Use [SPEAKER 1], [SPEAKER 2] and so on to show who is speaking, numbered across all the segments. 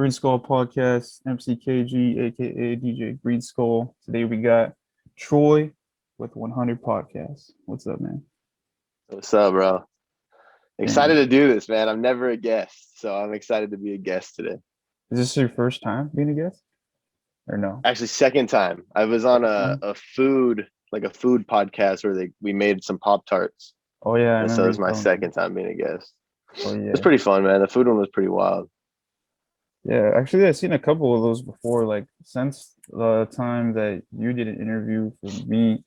[SPEAKER 1] GreenSkull podcast, MCKG, aka DJ GreenSkull. Today we got Troy with 100 podcasts. What's up, man?
[SPEAKER 2] What's up, bro? Excited
[SPEAKER 1] Damn.
[SPEAKER 2] to do this, man. I'm never a guest, so I'm excited to be a guest today.
[SPEAKER 1] Is this your first time being a guest? Or no?
[SPEAKER 2] Actually, second time. I was on
[SPEAKER 1] Second
[SPEAKER 2] a,
[SPEAKER 1] time?
[SPEAKER 2] a food like a food podcast where we made some Pop Tarts,
[SPEAKER 1] Oh yeah, I
[SPEAKER 2] and so
[SPEAKER 1] remember
[SPEAKER 2] this is
[SPEAKER 1] you
[SPEAKER 2] my
[SPEAKER 1] telling me.
[SPEAKER 2] second time being a guest.
[SPEAKER 1] Oh
[SPEAKER 2] It was
[SPEAKER 1] yeah.
[SPEAKER 2] pretty fun, man. The food one was pretty wild.
[SPEAKER 1] Yeah, actually I've seen a couple of those before. Like since the time that you did an interview for me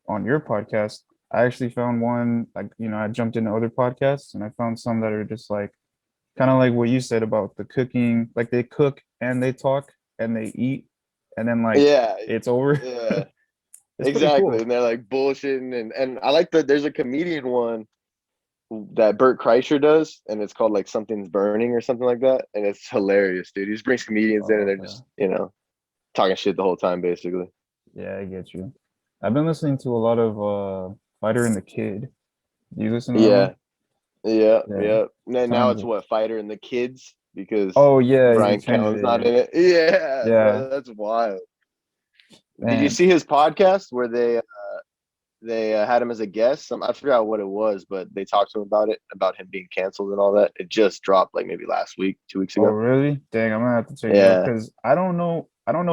[SPEAKER 1] on your podcast, I actually found one like, I jumped into other podcasts and I found some that are just like kind of like what you said about the cooking, like they cook and they talk and they eat and then like
[SPEAKER 2] Yeah,
[SPEAKER 1] it's over.
[SPEAKER 2] yeah,
[SPEAKER 1] It's pretty
[SPEAKER 2] exactly.
[SPEAKER 1] cool.
[SPEAKER 2] And they're like bullshitting, and I like that. There's a comedian one that Bert Kreischer does, and it's called like Something's Burning or something like that, and it's hilarious, dude. He just brings comedians in, and they're
[SPEAKER 1] Uh,
[SPEAKER 2] just talking shit the whole time, basically.
[SPEAKER 1] yeah, I get you. I've been listening to a lot of Fighter and the Kid. Do you listen to that one?
[SPEAKER 2] Yeah, yeah,
[SPEAKER 1] Yeah.
[SPEAKER 2] yeah. Now
[SPEAKER 1] Tons
[SPEAKER 2] it's
[SPEAKER 1] of,
[SPEAKER 2] what, Fighter and the Kids, because
[SPEAKER 1] oh yeah, he
[SPEAKER 2] Brian
[SPEAKER 1] changed
[SPEAKER 2] Callen's
[SPEAKER 1] it,
[SPEAKER 2] not
[SPEAKER 1] yeah.
[SPEAKER 2] in it. Yeah,
[SPEAKER 1] Yeah,
[SPEAKER 2] bro, that's wild. Did you
[SPEAKER 1] man.
[SPEAKER 2] see his podcast where they had him as a guest? I forgot what it was, but they talked to him about him being canceled and all that. It just dropped like maybe last week, 2 weeks
[SPEAKER 1] Oh
[SPEAKER 2] ago.
[SPEAKER 1] really? Dang, I'm gonna have to check it out
[SPEAKER 2] Yeah,
[SPEAKER 1] because I don't know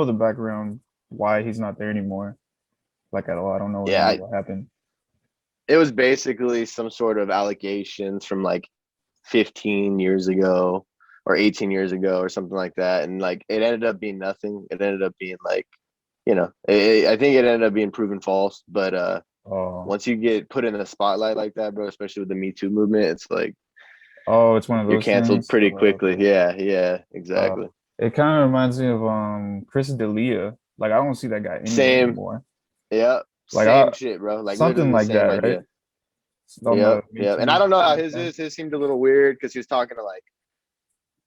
[SPEAKER 1] the background why he's not there anymore. Like at all. I don't know
[SPEAKER 2] yeah.
[SPEAKER 1] really what happened.
[SPEAKER 2] It was basically some sort of allegations from like 15 years ago or 18 years ago or something like that, and like it ended up being nothing. It ended up being like, I think it ended up being proven false. But
[SPEAKER 1] Oh,
[SPEAKER 2] once you get put in the spotlight like that, bro, especially with the Me Too movement, it's like
[SPEAKER 1] oh, it's one of
[SPEAKER 2] you're
[SPEAKER 1] those
[SPEAKER 2] canceled
[SPEAKER 1] things.
[SPEAKER 2] pretty
[SPEAKER 1] Oh,
[SPEAKER 2] quickly.
[SPEAKER 1] okay.
[SPEAKER 2] Yeah, yeah,
[SPEAKER 1] Uh,
[SPEAKER 2] exactly.
[SPEAKER 1] it kind of reminds me of Chris D'Elia. Like I don't see that guy anywhere
[SPEAKER 2] Same.
[SPEAKER 1] anymore.
[SPEAKER 2] Yeah,
[SPEAKER 1] Like
[SPEAKER 2] same shit, bro. Like
[SPEAKER 1] something
[SPEAKER 2] literally the
[SPEAKER 1] like that,
[SPEAKER 2] same
[SPEAKER 1] right?
[SPEAKER 2] idea.
[SPEAKER 1] On the
[SPEAKER 2] Yep,
[SPEAKER 1] Me
[SPEAKER 2] yep. And I
[SPEAKER 1] Too
[SPEAKER 2] don't know how his
[SPEAKER 1] stuff.
[SPEAKER 2] is. His seemed a little weird because he was talking to like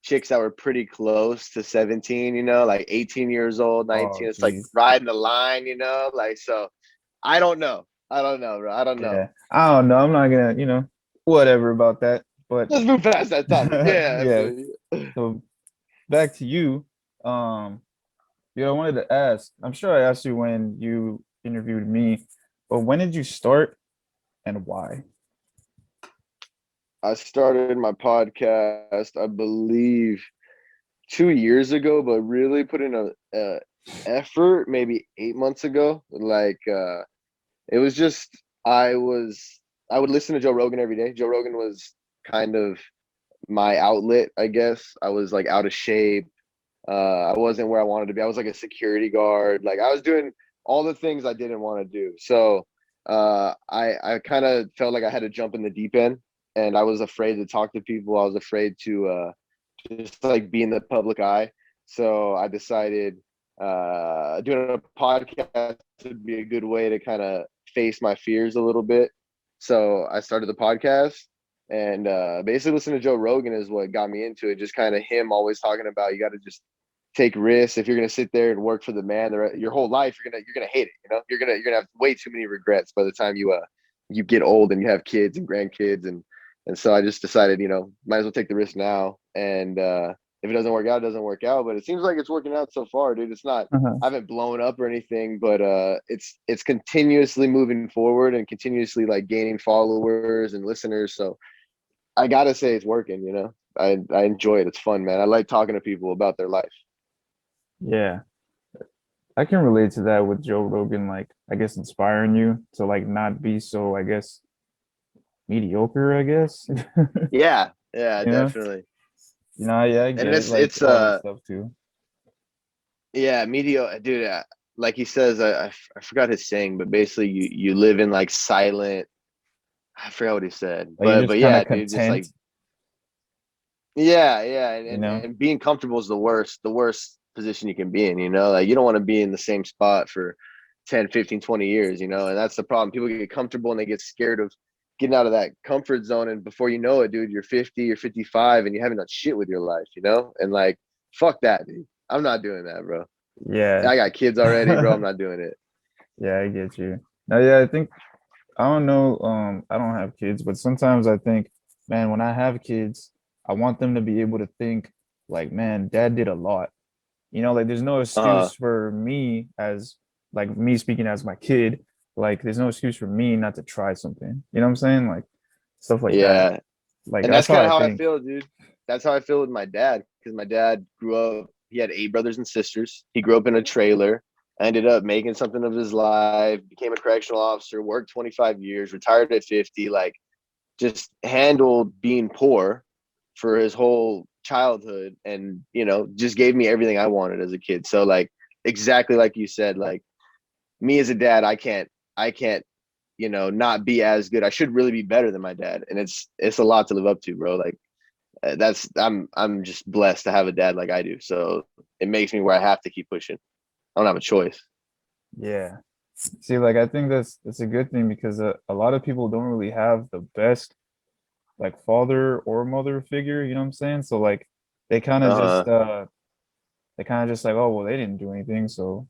[SPEAKER 2] chicks that were pretty close to 17, like 18 years old,
[SPEAKER 1] Oh,
[SPEAKER 2] 19. It's like
[SPEAKER 1] geez.
[SPEAKER 2] riding the line, like, so I don't know. I don't know, bro. I don't know.
[SPEAKER 1] Yeah. I don't know. I'm not gonna, whatever about that. But
[SPEAKER 2] Let's move past that topic. Yeah,
[SPEAKER 1] yeah.
[SPEAKER 2] absolutely.
[SPEAKER 1] So back to you. Um, I wanted to ask. I'm sure I asked you when you interviewed me, but when did you start and why?
[SPEAKER 2] I started my podcast, I believe, 2 years ago, but really put in a effort maybe 8 months ago. Like, it was just I would listen to Joe Rogan every day. Joe Rogan was kind of my outlet, I guess. I was like out of shape. I wasn't where I wanted to be. I was like a security guard. Like I was doing all the things I didn't want to do. So I kind of felt like I had to jump in the deep end, and I was afraid to talk to people. I was afraid to just like be in the public eye. So I decided doing a podcast would be a good way to kind of face my fears a little bit. So I started the podcast, and basically listening to Joe Rogan is what got me into it. Just kind of him always talking about you got to just take risks. If you're gonna sit there and work for the man your whole life, you're gonna hate it. You're gonna have way too many regrets by the time you get old and you have kids and grandkids, and so I just decided, might as well take the risk now. And if it doesn't work out, it doesn't work out. But it seems like it's working out so far, dude. It's not.
[SPEAKER 1] Uh-huh.
[SPEAKER 2] I haven't blown up or anything, but it's continuously moving forward and continuously like gaining followers and listeners. So I gotta say it's working. I enjoy it. It's fun, man. I like talking to people about their life.
[SPEAKER 1] Yeah. I can relate to that with Joe Rogan, like I guess inspiring you to like not be so, I guess, mediocre, I guess.
[SPEAKER 2] Yeah, yeah,
[SPEAKER 1] You know?
[SPEAKER 2] definitely.
[SPEAKER 1] Yeah, I
[SPEAKER 2] And
[SPEAKER 1] get it.
[SPEAKER 2] it's
[SPEAKER 1] Like
[SPEAKER 2] it's
[SPEAKER 1] all that stuff too.
[SPEAKER 2] yeah, media, dude. Like he says, I forgot his saying, but basically you live in like silent. I forgot what he said,
[SPEAKER 1] Like you're
[SPEAKER 2] but
[SPEAKER 1] just kind
[SPEAKER 2] yeah,
[SPEAKER 1] of
[SPEAKER 2] dude, just like
[SPEAKER 1] content,
[SPEAKER 2] yeah,
[SPEAKER 1] you know?
[SPEAKER 2] and being comfortable is the worst position you can be in. Like you don't want to be in the same spot for 10, 15, 20 years. And that's the problem. People get comfortable and they get scared of getting out of that comfort zone, and before you know it, dude, you're 50, you're 55, and you haven't done shit with your life. And like, fuck that, dude. I'm not doing that, bro.
[SPEAKER 1] Yeah.
[SPEAKER 2] I got kids already, bro. I'm not doing it.
[SPEAKER 1] Yeah, I get you. Now, yeah, I think I don't know, I don't have kids, but sometimes I think, man, when I have kids, I want them to be able to think like, man, dad did a lot. Like there's no
[SPEAKER 2] Uh,
[SPEAKER 1] excuse for me as like me speaking as my kid. Like there's no excuse for me not to try something. You know what I'm saying? Like stuff like that.
[SPEAKER 2] yeah.
[SPEAKER 1] Like
[SPEAKER 2] And
[SPEAKER 1] that's
[SPEAKER 2] that's
[SPEAKER 1] how
[SPEAKER 2] kind
[SPEAKER 1] I
[SPEAKER 2] of how I
[SPEAKER 1] think.
[SPEAKER 2] feel, dude. That's how I feel with my dad because my dad grew up. He had 8 brothers and sisters. He grew up in a trailer. Ended up making something of his life. Became a correctional officer. Worked 25 years. Retired at 50. Like just handled being poor for his whole childhood, and just gave me everything I wanted as a kid. So like exactly like you said, like me as a dad, I can't not be as good. I should really be better than my dad, and it's a lot to live up to, bro. Like that's I'm just blessed to have a dad like I do. So it makes me where I have to keep pushing. I don't have a choice.
[SPEAKER 1] Yeah. See, like I think that's a good thing because a lot of people don't really have the best like father or mother figure, you know what I'm saying? So like they kind of
[SPEAKER 2] Uh-huh.
[SPEAKER 1] just they kind of just like, oh well, they didn't do anything, so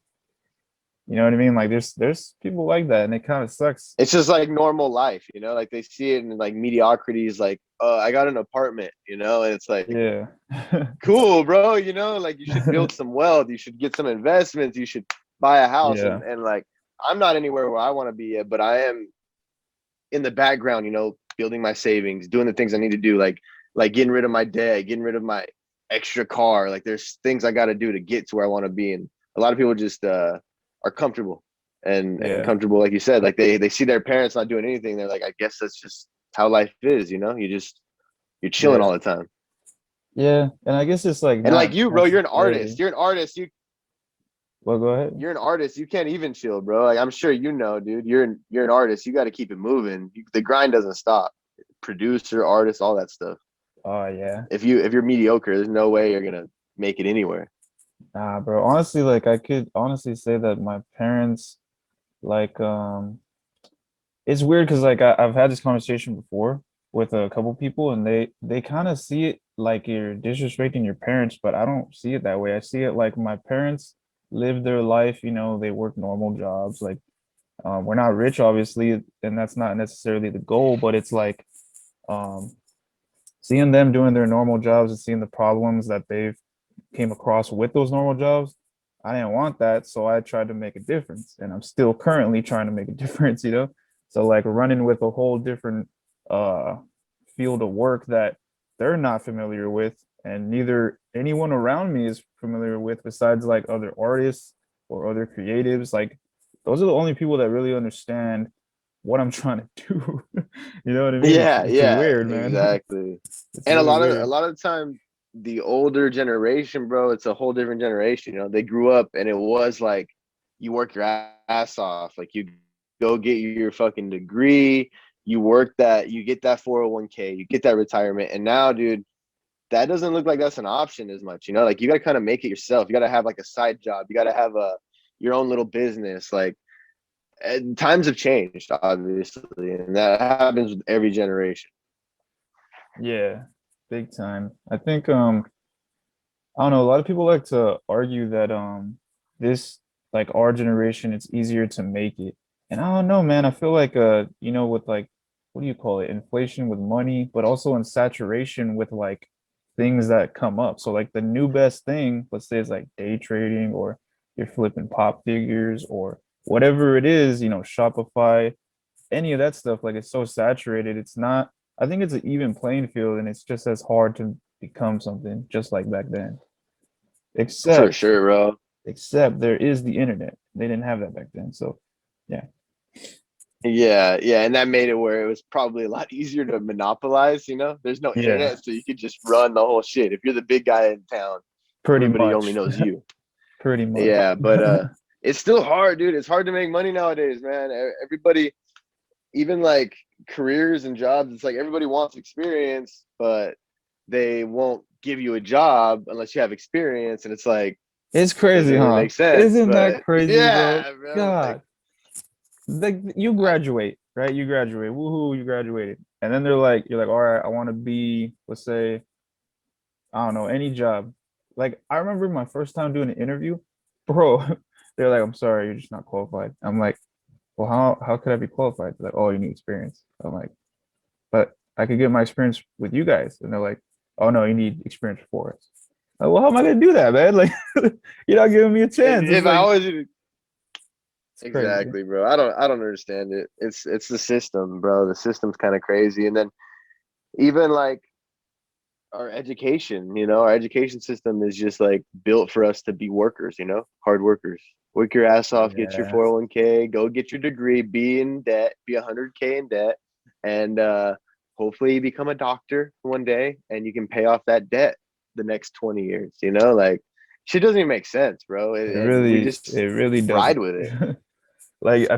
[SPEAKER 1] you know what I mean? Like there's people like that and it kind of sucks.
[SPEAKER 2] It's just like normal life, like they see it in like mediocrity is like, I got an apartment, and it's like,
[SPEAKER 1] Yeah.
[SPEAKER 2] cool, bro. Like you should build some wealth, you should get some investments, you should buy a house,
[SPEAKER 1] Yeah.
[SPEAKER 2] and like I'm not anywhere where I want to be yet, but I am in the background, building my savings, doing the things I need to do, like getting rid of my debt, getting rid of my extra car. Like there's things I got to do to get to where I want to be, and a lot of people just are comfortable and
[SPEAKER 1] Yeah.
[SPEAKER 2] comfortable, like you said, like they see their parents not doing anything. They're like, I guess that's just how life is. You're chilling
[SPEAKER 1] Yeah.
[SPEAKER 2] all the time.
[SPEAKER 1] Yeah. And I guess it's like
[SPEAKER 2] And like
[SPEAKER 1] not
[SPEAKER 2] you, bro, you're an artist.
[SPEAKER 1] necessarily.
[SPEAKER 2] You're an artist.
[SPEAKER 1] Well, go ahead.
[SPEAKER 2] You're an artist. You can't even chill, bro. Like I'm sure dude. You're an artist. You got to keep it moving. The grind doesn't stop. Producer, artist, all that stuff.
[SPEAKER 1] Oh yeah.
[SPEAKER 2] If you're mediocre, there's no way you're gonna make it anywhere.
[SPEAKER 1] Nah, bro. Honestly, like I could honestly say that my parents like it's weird because like I've had this conversation before with a couple people and they kind of see it like you're disrespecting your parents, but I don't see it that way. I see it like my parents live their life, they work normal jobs. Like we're not rich, obviously, and that's not necessarily the goal, but it's like um seeing them doing their normal jobs and seeing the problems that they've came across with those normal jobs. I didn't want that, so I tried to make a difference, and I'm still currently trying to make a difference. So like running with a whole different uh field of work that they're not familiar with, and neither anyone around me is familiar with, besides like other artists or other creatives. Like those are the only people that really understand what I'm trying to do. You know what I mean? It's
[SPEAKER 2] Yeah,
[SPEAKER 1] it's
[SPEAKER 2] yeah,
[SPEAKER 1] weird, man.
[SPEAKER 2] exactly.
[SPEAKER 1] It's
[SPEAKER 2] And a
[SPEAKER 1] really
[SPEAKER 2] lot of a
[SPEAKER 1] weird.
[SPEAKER 2] lot of the time, the older generation, bro, it's a whole different generation. They grew up and it was like you work your ass off. Like you go get your fucking degree, you work that, you get that 401k, you get that retirement. And now, dude, that doesn't look like that's an option as much. Like you got to kind of make it yourself. You got to have like a side job. You got to have your own little business. Like and times have changed, obviously, and that happens with every generation.
[SPEAKER 1] Yeah, big time. I think I don't know, a lot of people like to argue that this like our generation it's easier to make it. And I don't know, man. I feel like with like what do you call it? Inflation with money, but also in saturation with like things that come up. So like the new best thing, let's say is like day trading or you're flipping pop figures or whatever it is, Shopify, any of that stuff, like it's so saturated. It's not, I think it's an even playing field and it's just as hard to become something just like back then.
[SPEAKER 2] For
[SPEAKER 1] Except,
[SPEAKER 2] sure, bro.
[SPEAKER 1] except there is the internet. They didn't have that back then. So yeah.
[SPEAKER 2] Yeah, yeah, and that made it where it was probably a lot easier to monopolize. There's no
[SPEAKER 1] Yeah,
[SPEAKER 2] internet, so you could just run the whole shit. If you're the big guy in town,
[SPEAKER 1] pretty
[SPEAKER 2] everybody only
[SPEAKER 1] much.
[SPEAKER 2] knows you.
[SPEAKER 1] Pretty much.
[SPEAKER 2] Yeah, but it's still hard, dude. It's hard to make money nowadays, man. Everybody, even like careers and jobs, it's like everybody wants experience, but they won't give you a job unless you have experience, and it's like
[SPEAKER 1] It's
[SPEAKER 2] doesn't
[SPEAKER 1] crazy,
[SPEAKER 2] really
[SPEAKER 1] huh?
[SPEAKER 2] make sense.
[SPEAKER 1] Isn't that
[SPEAKER 2] But
[SPEAKER 1] crazy, bro?
[SPEAKER 2] yeah, bro, like
[SPEAKER 1] God. Like you graduate, right? You graduate. Woohoo, you graduated. And then you're like, all right, I want to be, let's say, I don't know, any job. Like I remember my first time doing an interview, bro. They're like, I'm sorry, you're just not qualified. I'm like, well, how could I be qualified? They're like, oh, you need experience. I'm like, but I could get my experience with you guys. And they're like, oh no, you need experience for us. Well, how am I gonna do that, man? Like, you're not giving me a chance. It's
[SPEAKER 2] If I
[SPEAKER 1] like
[SPEAKER 2] was
[SPEAKER 1] it's crazy.
[SPEAKER 2] exactly, bro. I don't understand it. It's the system, bro. The system's kind of crazy. And then even like our education, our education system is just like built for us to be workers, hard workers. Work your ass off, get your
[SPEAKER 1] Yeah,
[SPEAKER 2] 401k, go get your degree, be in debt, be 100K in debt, and hopefully you become a doctor one day and you can pay off that debt the next 20 years, like shit doesn't even make sense, bro. And we
[SPEAKER 1] it
[SPEAKER 2] just
[SPEAKER 1] really
[SPEAKER 2] ride
[SPEAKER 1] doesn't.
[SPEAKER 2] with it.
[SPEAKER 1] Like,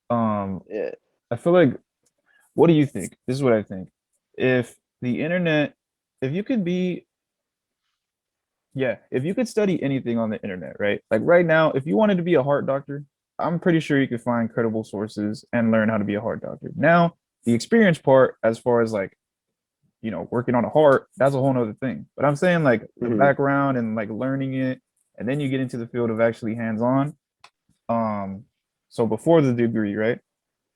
[SPEAKER 1] um,
[SPEAKER 2] Yeah.
[SPEAKER 1] I feel like, what do you think? This is what I think. If the internet, if you could be, yeah, if you could study anything on the internet, right? Like right now, if you wanted to be a heart doctor, I'm pretty sure you could find credible sources and learn how to be a heart doctor. Now, the experience part, as far as like, working on a heart, that's a whole nother thing. But I'm saying like the
[SPEAKER 2] Hmm.
[SPEAKER 1] background and like learning it, and then you get into the field of actually hands-on. Um, so before the degree, right?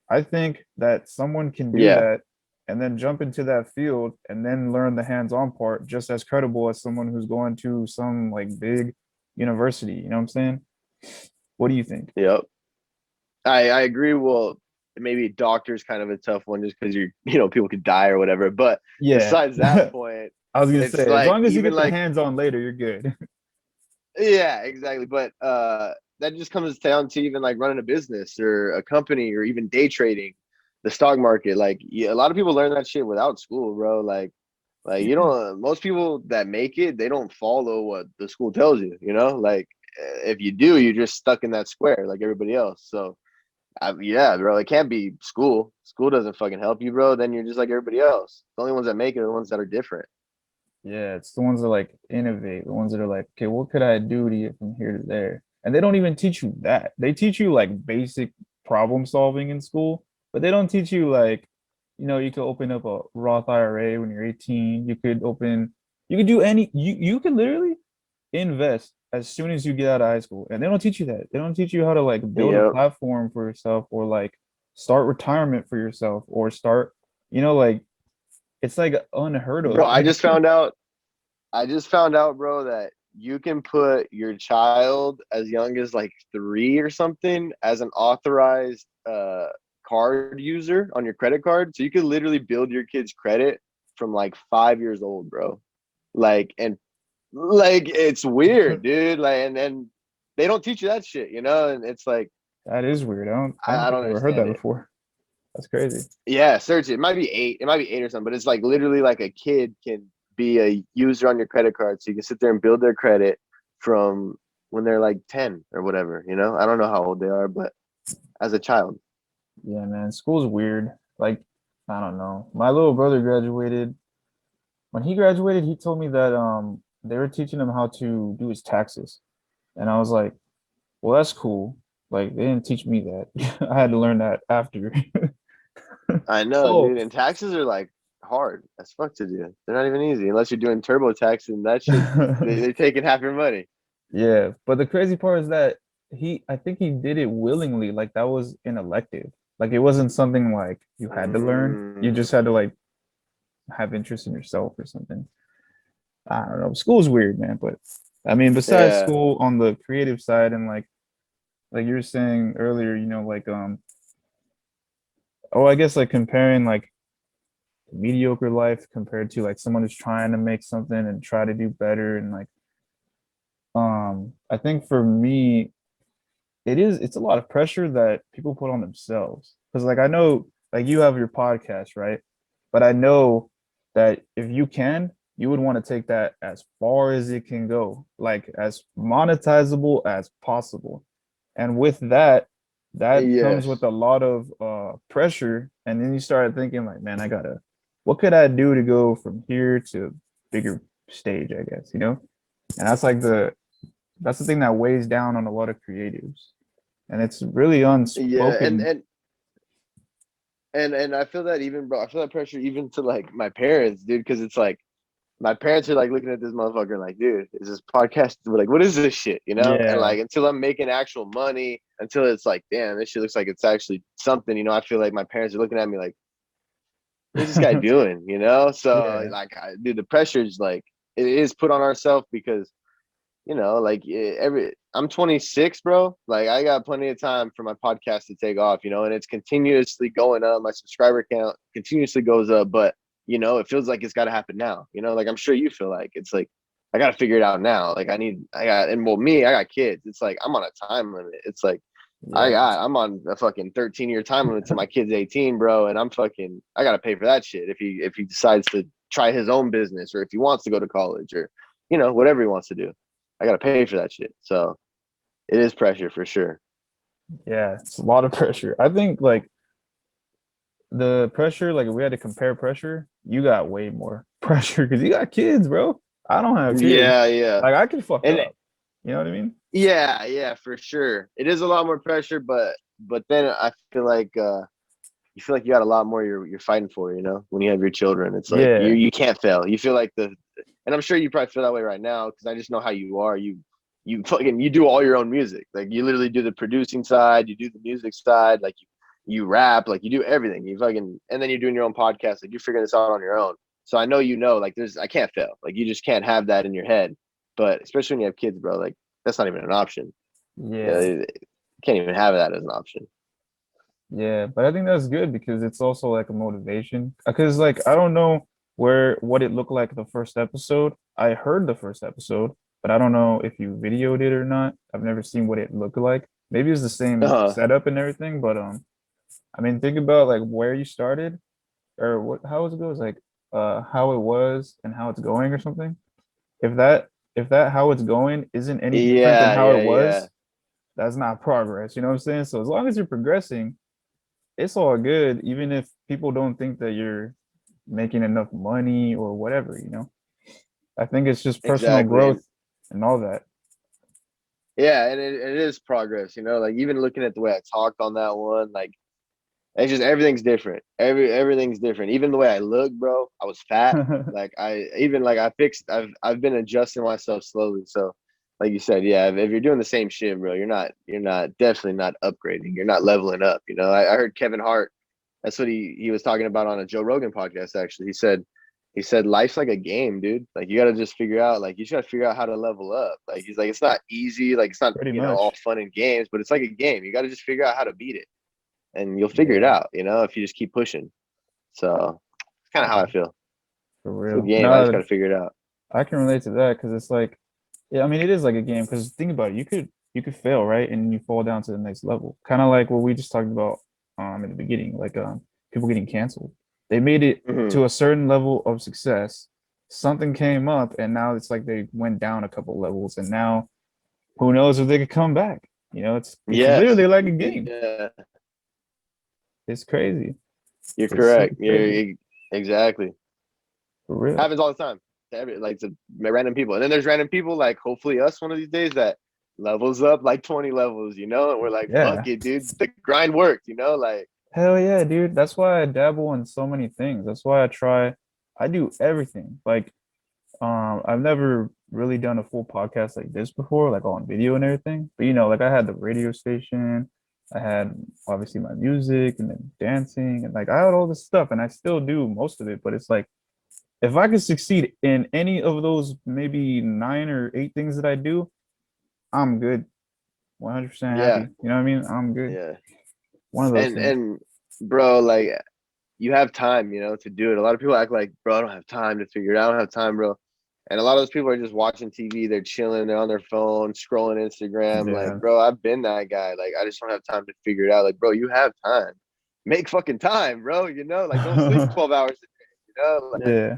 [SPEAKER 1] I think that someone can do
[SPEAKER 2] Yeah.
[SPEAKER 1] that and then jump into that field and then learn the hands-on part just as credible as someone who's going to some like big university. You know what I'm saying? What do you think?
[SPEAKER 2] Yep. I agree. Well, maybe doctor's kind of a tough one just because people could die or whatever. But
[SPEAKER 1] Yeah.
[SPEAKER 2] besides that point,
[SPEAKER 1] I was gonna
[SPEAKER 2] it's
[SPEAKER 1] say, as
[SPEAKER 2] like
[SPEAKER 1] long as you
[SPEAKER 2] even
[SPEAKER 1] get the
[SPEAKER 2] like
[SPEAKER 1] hands-on later, you're good.
[SPEAKER 2] yeah, exactly. But that just comes down to even like running a business or a company or even day trading, the stock market. Like yeah, a lot of people learn that shit without school, bro. Like you don't. Most people that make it, they don't follow what the school tells you. Like if you do, you're just stuck in that square like everybody else. So yeah, bro, it can't be school. School doesn't fucking help you, bro. Then you're just like everybody else. The only ones that make it are the ones that are different.
[SPEAKER 1] Yeah, it's the ones that like innovate, the ones that are like, okay, what could I do to get from here to there? And they don't even teach you that. They teach you like basic problem solving in school, but they don't teach you like, you could open up a Roth IRA when you're 18. You could do you can literally invest as soon as you get out of high school. And they don't teach you that. They don't teach you how to like build a
[SPEAKER 2] Yep.
[SPEAKER 1] platform for yourself or like start retirement for yourself or start, like it's like unheard
[SPEAKER 2] Bro,
[SPEAKER 1] of.
[SPEAKER 2] I just found out, bro, that you can put your child as young as like 3 or something as an authorized card user on your credit card. So you could literally build your kid's credit from like 5 years old, bro. And like it's weird, dude. Like and then they don't teach you that shit, and it's like
[SPEAKER 1] That is weird. I don't
[SPEAKER 2] I
[SPEAKER 1] think
[SPEAKER 2] don't
[SPEAKER 1] I've ever heard that
[SPEAKER 2] understand it.
[SPEAKER 1] before. That's crazy.
[SPEAKER 2] Yeah, search it. It might be 8. It might be 8 or something, but it's like literally like a kid can be a user on your credit card. So you can sit there and build their credit from when they're like 10 or whatever, I don't know how old they are, but as a child.
[SPEAKER 1] Yeah, man. School's weird. Like, I don't know. My little brother graduated. When he graduated, he told me that they were teaching him how to do his taxes. And I was like, well, that's cool. Like, they didn't teach me that. I had to learn that after.
[SPEAKER 2] I know,
[SPEAKER 1] Oh,
[SPEAKER 2] dude. And taxes are like hard as fuck to do. They're not even easy unless you're doing TurboTax and that shit, they're taking half your money.
[SPEAKER 1] yeah. But the crazy part is that I think he did it willingly. Like, that was an elective. Like, it wasn't something like you had to learn. You
[SPEAKER 2] Mm,
[SPEAKER 1] just had to like have interest in yourself or something. I don't know. School's weird, man. But I mean, besides
[SPEAKER 2] yeah.
[SPEAKER 1] school on the creative side and like you were saying earlier, like oh, I guess like comparing like mediocre life compared to like someone who's trying to make something and try to do better and like I think for me it's a lot of pressure that people put on themselves. Because like I know like you have your podcast, right? But I know that if you can, you would want to take that as far as it can go, like as monetizable as possible. And with that, that comes with
[SPEAKER 2] Yes.
[SPEAKER 1] a lot of pressure. And then you start thinking like, man, what could I do to go from here to bigger stage, I guess, And that's the thing that weighs down on a lot of creatives, and it's really
[SPEAKER 2] Yeah. And
[SPEAKER 1] unspoken.
[SPEAKER 2] and and I feel that even, bro. I feel that pressure even to like my parents, dude, because it's like my parents are like looking at this motherfucker like, dude, is this podcast? We're like, what is this shit? And
[SPEAKER 1] Yeah,
[SPEAKER 2] like until I'm making actual money, until it's like, damn, this shit looks like it's actually something. I feel like my parents are looking at me like, what is this guy doing? So
[SPEAKER 1] yeah,
[SPEAKER 2] like, dude, the pressure is like. it is put on ourselves because like I'm 26, bro. Like I got plenty of time for my podcast to take off, and it's continuously going up. My subscriber count continuously goes up, but it feels like it's got to happen now. Like I'm sure you feel like it's like I got to figure it out now. Like I got kids. It's like I'm on a time limit. It's like
[SPEAKER 1] Yeah,
[SPEAKER 2] I'm on a fucking 13-year time limit till my kid's 18, bro, and I got to pay for that shit if he decides to try his own business or if he wants to go to college or whatever he wants to do. I gotta pay for that shit. So it is pressure for sure.
[SPEAKER 1] yeah, it's a lot of pressure. I think like the pressure, like if we had to compare pressure, you got way more pressure because you got kids, bro. I don't have kids.
[SPEAKER 2] Yeah, yeah.
[SPEAKER 1] Like I can fuck
[SPEAKER 2] And
[SPEAKER 1] up. You know what I mean?
[SPEAKER 2] yeah, for sure. It is a lot more pressure, but then I feel like you feel like you got a lot more you're fighting for, when you have your children. It's like you
[SPEAKER 1] Yeah.
[SPEAKER 2] you can't fail. You feel like and I'm sure you probably feel that way right now because I just know how you are. You do all your own music. Like you literally do the producing side, you do the music side, like you rap, like you do everything. And then you're doing your own podcast, like you're figuring this out on your own. So I know like I can't fail. Like you just can't have that in your head. But especially when you have kids, bro, like that's not even an option.
[SPEAKER 1] Yeah.
[SPEAKER 2] You can't even have that as an option.
[SPEAKER 1] Yeah, but I think that's good because it's also like a motivation. Because like I don't know what it looked like the first episode. I heard the first episode, but I don't know if you videoed it or not. I've never seen what it looked like. Maybe it's the same
[SPEAKER 2] Uh-huh.
[SPEAKER 1] setup and everything, but I mean think about like where you started or how it goes, like how it was and how it's going or something. If that how it's going isn't any different than
[SPEAKER 2] Yeah,
[SPEAKER 1] how it
[SPEAKER 2] yeah, yeah.
[SPEAKER 1] was, that's not progress. You know what I'm saying? So as long as you're progressing, it's all good, even if people don't think that you're making enough money or whatever, you know? I think it's just personal
[SPEAKER 2] Exactly.
[SPEAKER 1] growth
[SPEAKER 2] And
[SPEAKER 1] and all that.
[SPEAKER 2] yeah, and it is progress, like even looking at the way I talked on that one, like it's just everything's different. Everything's different. Even the way I look, bro. I was fat. Like I've been adjusting myself slowly. So like you said, yeah, if you're doing the same shit, bro, you're not definitely not upgrading. You're not leveling up. I heard Kevin Hart, that's what he was talking about on a Joe Rogan podcast, actually. He said life's like a game, dude. Like you gotta just figure out, like you just gotta figure out how to level up. Like he's like, it's not easy, like it's not,
[SPEAKER 1] Pretty
[SPEAKER 2] all
[SPEAKER 1] much.
[SPEAKER 2] fun and games, but it's like a game. You gotta just figure out how to beat it and you'll figure it
[SPEAKER 1] Yeah,
[SPEAKER 2] out, if you just keep pushing. So it's kind of how I feel.
[SPEAKER 1] for
[SPEAKER 2] It's a
[SPEAKER 1] real.
[SPEAKER 2] game. I just got
[SPEAKER 1] No,
[SPEAKER 2] to figure it out.
[SPEAKER 1] I can relate to that because it's like, yeah, I mean, it is like a game because think about it. You could fail, right? And you fall down to the next level. Kind of like what we just talked about in the beginning, like people getting canceled. They made it
[SPEAKER 2] Mm-hmm.
[SPEAKER 1] to a certain level of success. Something came up and now it's like they went down a couple levels and now who knows if they could come back. You know, it's
[SPEAKER 2] Yes.
[SPEAKER 1] literally like a game.
[SPEAKER 2] Yeah.
[SPEAKER 1] It's crazy.
[SPEAKER 2] You're
[SPEAKER 1] It's
[SPEAKER 2] correct.
[SPEAKER 1] super crazy.
[SPEAKER 2] You're exactly
[SPEAKER 1] For real.
[SPEAKER 2] happens all the time. To random people, and then there's random people like hopefully us one of these days that levels up like 20 levels, and we're like, fuck
[SPEAKER 1] Yeah.
[SPEAKER 2] it, dude. The grind worked, like
[SPEAKER 1] Hell yeah, dude. That's why I dabble in so many things. That's why I do everything. Like, I've never really done a full podcast like this before, like on video and everything. But like I had the radio station, I had obviously my music and then dancing and like I had all this stuff and I still do most of it, but it's like if I could succeed in any of those maybe 9 or 8 things that I do, I'm good. 100% happy.
[SPEAKER 2] yeah,
[SPEAKER 1] You know what I mean? I'm good.
[SPEAKER 2] yeah.
[SPEAKER 1] One of those things.
[SPEAKER 2] And bro, like you have time, to do it. A lot of people act like, bro, I don't have time to figure it out. I don't have time, bro. And a lot of those people are just watching TV. They're chilling. They're on their phone, scrolling Instagram. Like,
[SPEAKER 1] Yeah.
[SPEAKER 2] bro, I've been that guy. Like, I just don't have time to figure it out. Like, bro, you have time. Make fucking time, bro. Like, don't sleep 12 hours a day. Like,
[SPEAKER 1] Yeah.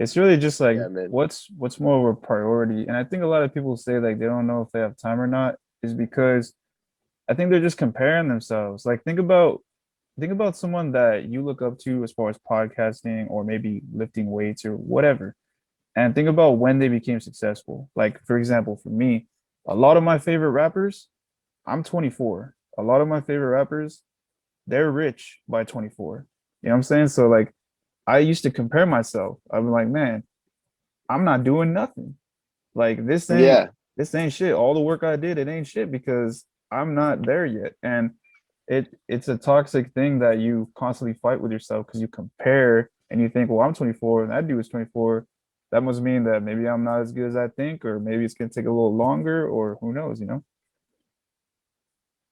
[SPEAKER 1] It's really just like
[SPEAKER 2] yeah, man.
[SPEAKER 1] what's more of a priority. And I think a lot of people say like they don't know if they have time or not is because I think they're just comparing themselves. Like think about someone that you look up to as far as podcasting or maybe lifting weights or whatever. And think about when they became successful. Like for example, for me, a lot of my favorite rappers, I'm 24. A lot of my favorite rappers, they're rich by 24. You know what I'm saying? So like I used to compare myself. I'm like, man, I'm not doing nothing. Like
[SPEAKER 2] Yeah.
[SPEAKER 1] this ain't shit. All the work I did, it ain't shit because I'm not there yet. And it's a toxic thing that you constantly fight with yourself because you compare and you think, well, I'm 24 and that dude is 24. that must mean that maybe I'm not as good as I think, or maybe it's gonna take a little longer, or who knows, you know?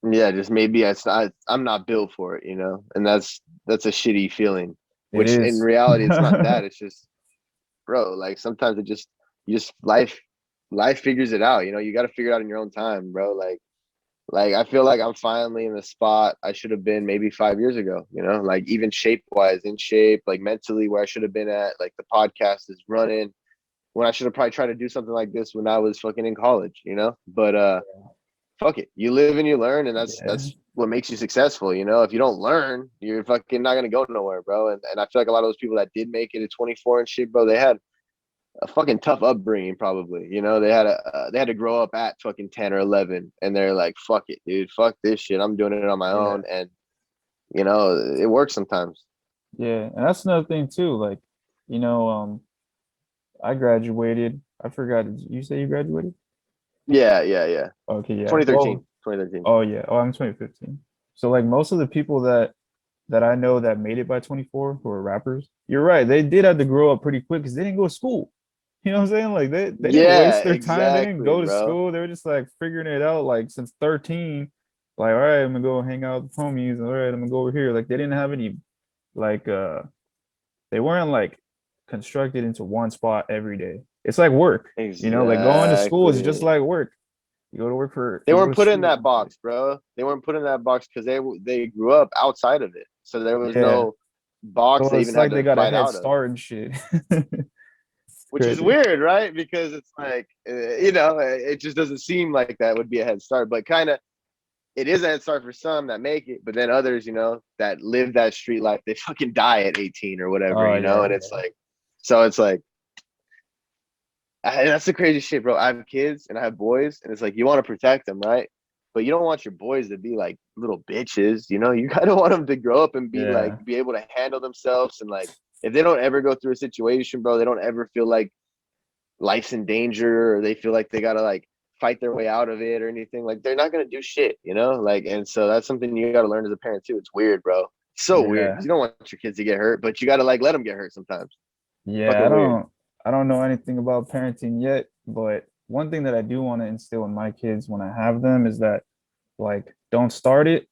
[SPEAKER 2] Yeah, just maybe I'm not built for it, you know, and that's a shitty feeling.
[SPEAKER 1] It
[SPEAKER 2] Which in
[SPEAKER 1] is.
[SPEAKER 2] reality, it's not that. It's just, bro, like sometimes you just life figures it out. You know, you got to figure it out in your own time, bro. Like I feel like I'm finally in the spot I should have been maybe 5 years ago. You know, like even shape wise, in shape, like mentally where I should have been at. Like the podcast is running when I should have probably tried to do something like this when I was fucking in college. You know, but fuck it. You live and you learn, and
[SPEAKER 1] Yeah.
[SPEAKER 2] that's what makes you successful. You know, if you don't learn, you're fucking not gonna go nowhere, bro. And I feel like a lot of those people that did make it at 24 and shit, bro, they had a fucking tough upbringing, probably. You know, they had to grow up at fucking 10 or 11, and they're like, fuck it, dude, fuck this shit. I'm doing it on my
[SPEAKER 1] Yeah.
[SPEAKER 2] own, and you know, it works sometimes.
[SPEAKER 1] Yeah. And that's another thing too. Like, you know, I graduated. I forgot. Did you say you graduated?
[SPEAKER 2] Yeah, yeah, yeah.
[SPEAKER 1] Okay, yeah.
[SPEAKER 2] 2013,
[SPEAKER 1] Well,
[SPEAKER 2] 2013.
[SPEAKER 1] oh yeah. Oh, I'm 2015. So like most of the people that I know that made it by 24 who are rappers, you're right. They did have to grow up pretty quick because they didn't go to school. You know what I'm saying? Like they didn't
[SPEAKER 2] Yeah,
[SPEAKER 1] waste their time. They didn't
[SPEAKER 2] exactly,
[SPEAKER 1] go to
[SPEAKER 2] bro.
[SPEAKER 1] school. They were just like figuring it out like since 13. Like, all right, I'm gonna go hang out with homies. All right, I'm gonna go over here. Like they didn't have any like they weren't like constructed into one spot every day. It's like work, you know, like going to school is just
[SPEAKER 2] Exactly.
[SPEAKER 1] like work. You go to work for
[SPEAKER 2] They
[SPEAKER 1] you go
[SPEAKER 2] weren't
[SPEAKER 1] to
[SPEAKER 2] put in
[SPEAKER 1] school
[SPEAKER 2] that
[SPEAKER 1] every day.
[SPEAKER 2] box, bro. They weren't put in that box because they grew up outside of it, so there was
[SPEAKER 1] Yeah.
[SPEAKER 2] no box
[SPEAKER 1] So
[SPEAKER 2] they even
[SPEAKER 1] it's
[SPEAKER 2] had
[SPEAKER 1] like they
[SPEAKER 2] to
[SPEAKER 1] got a
[SPEAKER 2] fight
[SPEAKER 1] head
[SPEAKER 2] out of.
[SPEAKER 1] start and shit. It's
[SPEAKER 2] Which is
[SPEAKER 1] crazy.
[SPEAKER 2] weird, right? Because it's like, you know, it just doesn't seem like that would be a head start, but kind of it is a head start for some that make it, but then others, you know, that live that street life, they fucking die at 18 or whatever,
[SPEAKER 1] Oh
[SPEAKER 2] you know,
[SPEAKER 1] yeah,
[SPEAKER 2] and it's like, so it's like, that's the crazy shit, bro. I have kids and I have boys, and it's like you want to protect them, right? But you don't want your boys to be like little bitches, you know. You kind of want them to grow up and be like,
[SPEAKER 1] yeah,
[SPEAKER 2] be able to handle themselves, and like, if they don't ever go through a situation, bro, they don't ever feel like life's in danger or they feel like they gotta like fight their way out of it or anything. Like they're not gonna do shit, you know. Like, and so that's something you gotta learn as a parent too. It's weird, bro. It's so weird because
[SPEAKER 1] yeah,
[SPEAKER 2] you don't want your kids to get hurt, but you gotta like let them get hurt sometimes.
[SPEAKER 1] yeah.
[SPEAKER 2] Fucking weird.
[SPEAKER 1] I don't know anything about parenting yet, but one thing that I do want to instill in my kids when I have them is that like don't start it,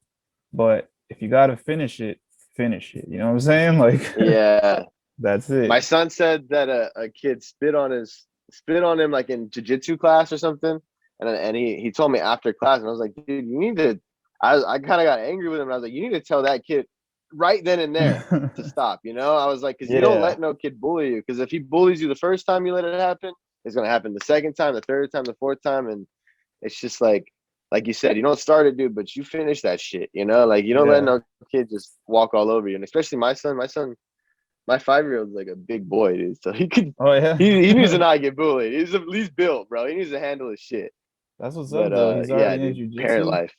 [SPEAKER 1] but if you gotta finish it. You know what I'm saying? Like
[SPEAKER 2] Yeah.
[SPEAKER 1] that's
[SPEAKER 2] My
[SPEAKER 1] it.
[SPEAKER 2] son said that a kid spit on him like in jujitsu class or something, and he told me after class, and I was like, dude, you need to. I kind of got angry with him, and I was like, you need to tell that kid right then and there to stop. You know, I was like, because you don't
[SPEAKER 1] Yeah,
[SPEAKER 2] let no kid bully you, because if he bullies you the first time you let it happen, it's gonna happen the second time, the third time, the fourth time, and it's just like you said, you don't start it, dude, but you finish that shit. You know, like you don't let
[SPEAKER 1] yeah.
[SPEAKER 2] no kid just walk all over you, and especially my son. My 5 year old is like a big boy, dude. So he could
[SPEAKER 1] Oh
[SPEAKER 2] he needs to
[SPEAKER 1] yeah.
[SPEAKER 2] not get bullied. He's at least built, bro. He needs to handle his shit.
[SPEAKER 1] That's what's up
[SPEAKER 2] But
[SPEAKER 1] though. He's
[SPEAKER 2] yeah,
[SPEAKER 1] already in
[SPEAKER 2] dude, parent
[SPEAKER 1] jujitsu.
[SPEAKER 2] life.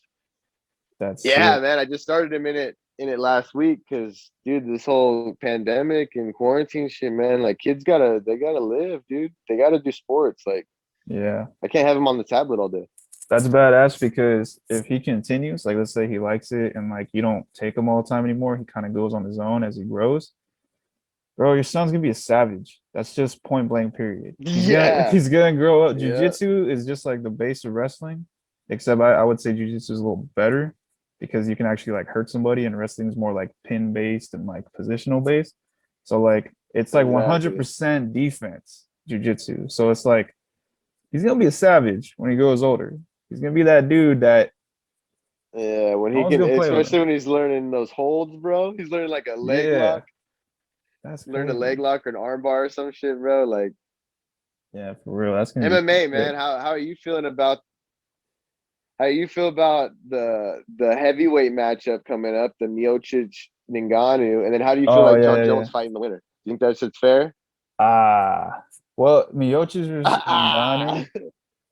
[SPEAKER 1] That's
[SPEAKER 2] Yeah,
[SPEAKER 1] sick.
[SPEAKER 2] man. I just started him in it last week because dude, this whole pandemic and quarantine shit, man. Like kids they gotta live, dude. They gotta do sports. Like
[SPEAKER 1] Yeah.
[SPEAKER 2] I can't have him on the tablet all day.
[SPEAKER 1] That's badass because if he continues, like let's say he likes it and like you don't take him all the time anymore, he kind of goes on his own as he grows. Bro, your son's gonna be a savage. That's just point blank period.
[SPEAKER 2] Yeah.
[SPEAKER 1] He's gonna grow up.
[SPEAKER 2] Yeah.
[SPEAKER 1] Jiu-jitsu is just like the base of wrestling, except I would say jiu-jitsu is a little better because you can actually like hurt somebody and wrestling is more like pin based and like positional based. So like it's like
[SPEAKER 2] Exactly.
[SPEAKER 1] 100% defense jiu-jitsu. So it's like he's gonna be a savage when he grows older. He's gonna be that dude that
[SPEAKER 2] Yeah, when
[SPEAKER 1] no
[SPEAKER 2] he
[SPEAKER 1] one's
[SPEAKER 2] can,
[SPEAKER 1] gonna play with him.
[SPEAKER 2] especially when he's learning those holds, bro. He's learning like a leg
[SPEAKER 1] Yeah,
[SPEAKER 2] lock,
[SPEAKER 1] that's
[SPEAKER 2] learn a leg
[SPEAKER 1] crazy.
[SPEAKER 2] lock or an arm bar or some shit, bro. Like
[SPEAKER 1] Yeah, for real. That's gonna be
[SPEAKER 2] MMA, man.
[SPEAKER 1] sick.
[SPEAKER 2] How are you feeling about how you feel about the heavyweight matchup coming up, the Miocic Ngannou, and then how do you feel
[SPEAKER 1] Oh
[SPEAKER 2] like
[SPEAKER 1] yeah,
[SPEAKER 2] John
[SPEAKER 1] yeah,
[SPEAKER 2] Jones
[SPEAKER 1] yeah.
[SPEAKER 2] fighting the winner? Do you think that shit's fair?
[SPEAKER 1] Well, Miocic versus
[SPEAKER 2] Ah,